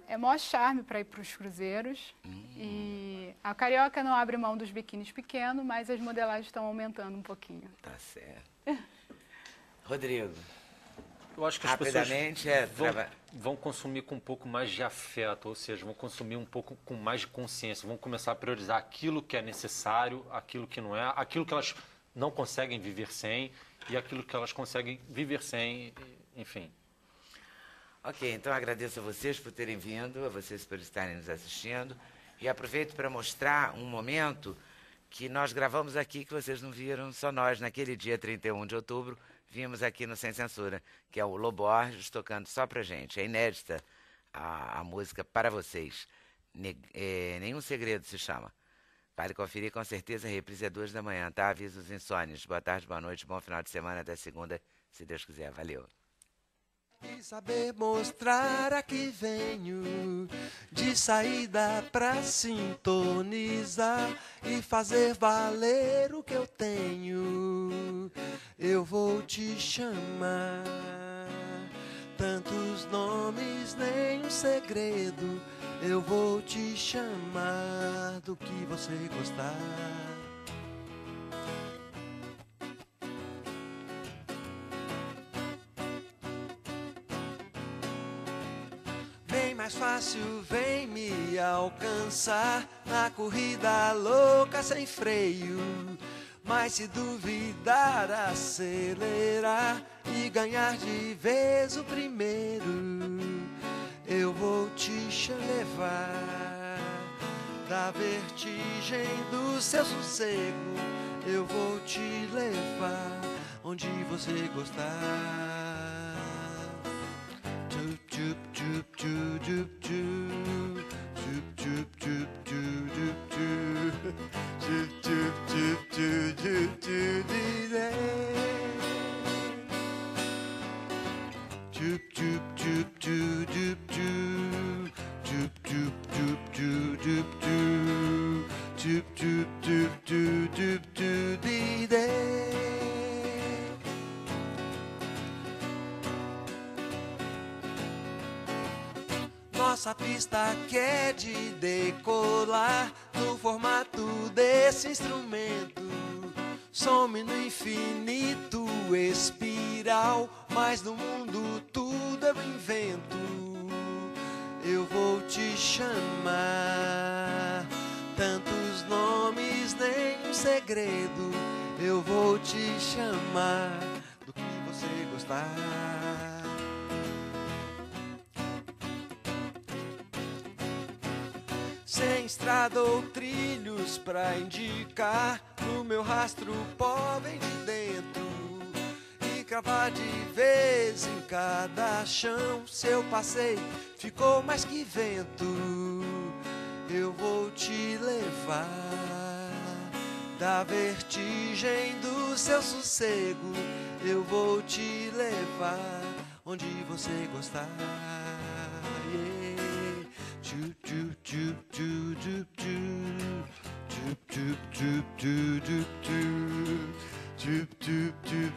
É maior charme para ir para os cruzeiros. E a Carioca não abre mão dos biquínis pequenos, mas as modelagens estão aumentando um pouquinho. Tá certo. Rodrigo, eu acho que as rapidamente pessoas vão consumir com um pouco mais de afeto, ou seja, vão consumir um pouco com mais de consciência, vão começar a priorizar aquilo que é necessário, aquilo que não é, aquilo que elas não conseguem viver sem e aquilo que elas conseguem viver sem, enfim. Ok, então agradeço a vocês por terem vindo, a vocês por estarem nos assistindo. E aproveito para mostrar um momento que nós gravamos aqui, que vocês não viram, só nós, naquele dia 31 de outubro, vimos aqui no Sem Censura, que é o Lobo Borges tocando só pra gente. É inédita a música para vocês. Nenhum Segredo se chama. Vale conferir com certeza, a reprise é 2 da manhã, tá? Aviso os insônios. Boa tarde, boa noite, bom final de semana, até segunda, se Deus quiser. Valeu. E saber mostrar a que venho, de saída pra sintonizar e fazer valer o que eu tenho. Eu vou te chamar, tantos nomes, nenhum segredo. Eu vou te chamar do que você gostar. Mais fácil vem me alcançar na corrida louca sem freio. Mas se duvidar, acelerar e ganhar de vez o primeiro, eu vou te levar da vertigem do seu sossego. Eu vou te levar onde você gostar. Nossa pista quer de decolar no formato desse instrumento. Some no infinito espiral, mas no mundo tudo eu invento. Eu vou te chamar, tantos nomes, nenhum segredo. Eu vou te chamar do que você gostar. sem estrada ou trilhos pra indicar. No meu rastro o pó vem de dentro e cravar de vez em cada chão. Se eu passei, ficou mais que vento. Eu vou te levar da vertigem do seu sossego. Eu vou te levar onde você gostar. Yeah. Tchu, tchu, tchu, tchu, tchu, tchu. Tchu, tchu, tchu, tchu, tchu, tchu. Tchu, tchu, tchu,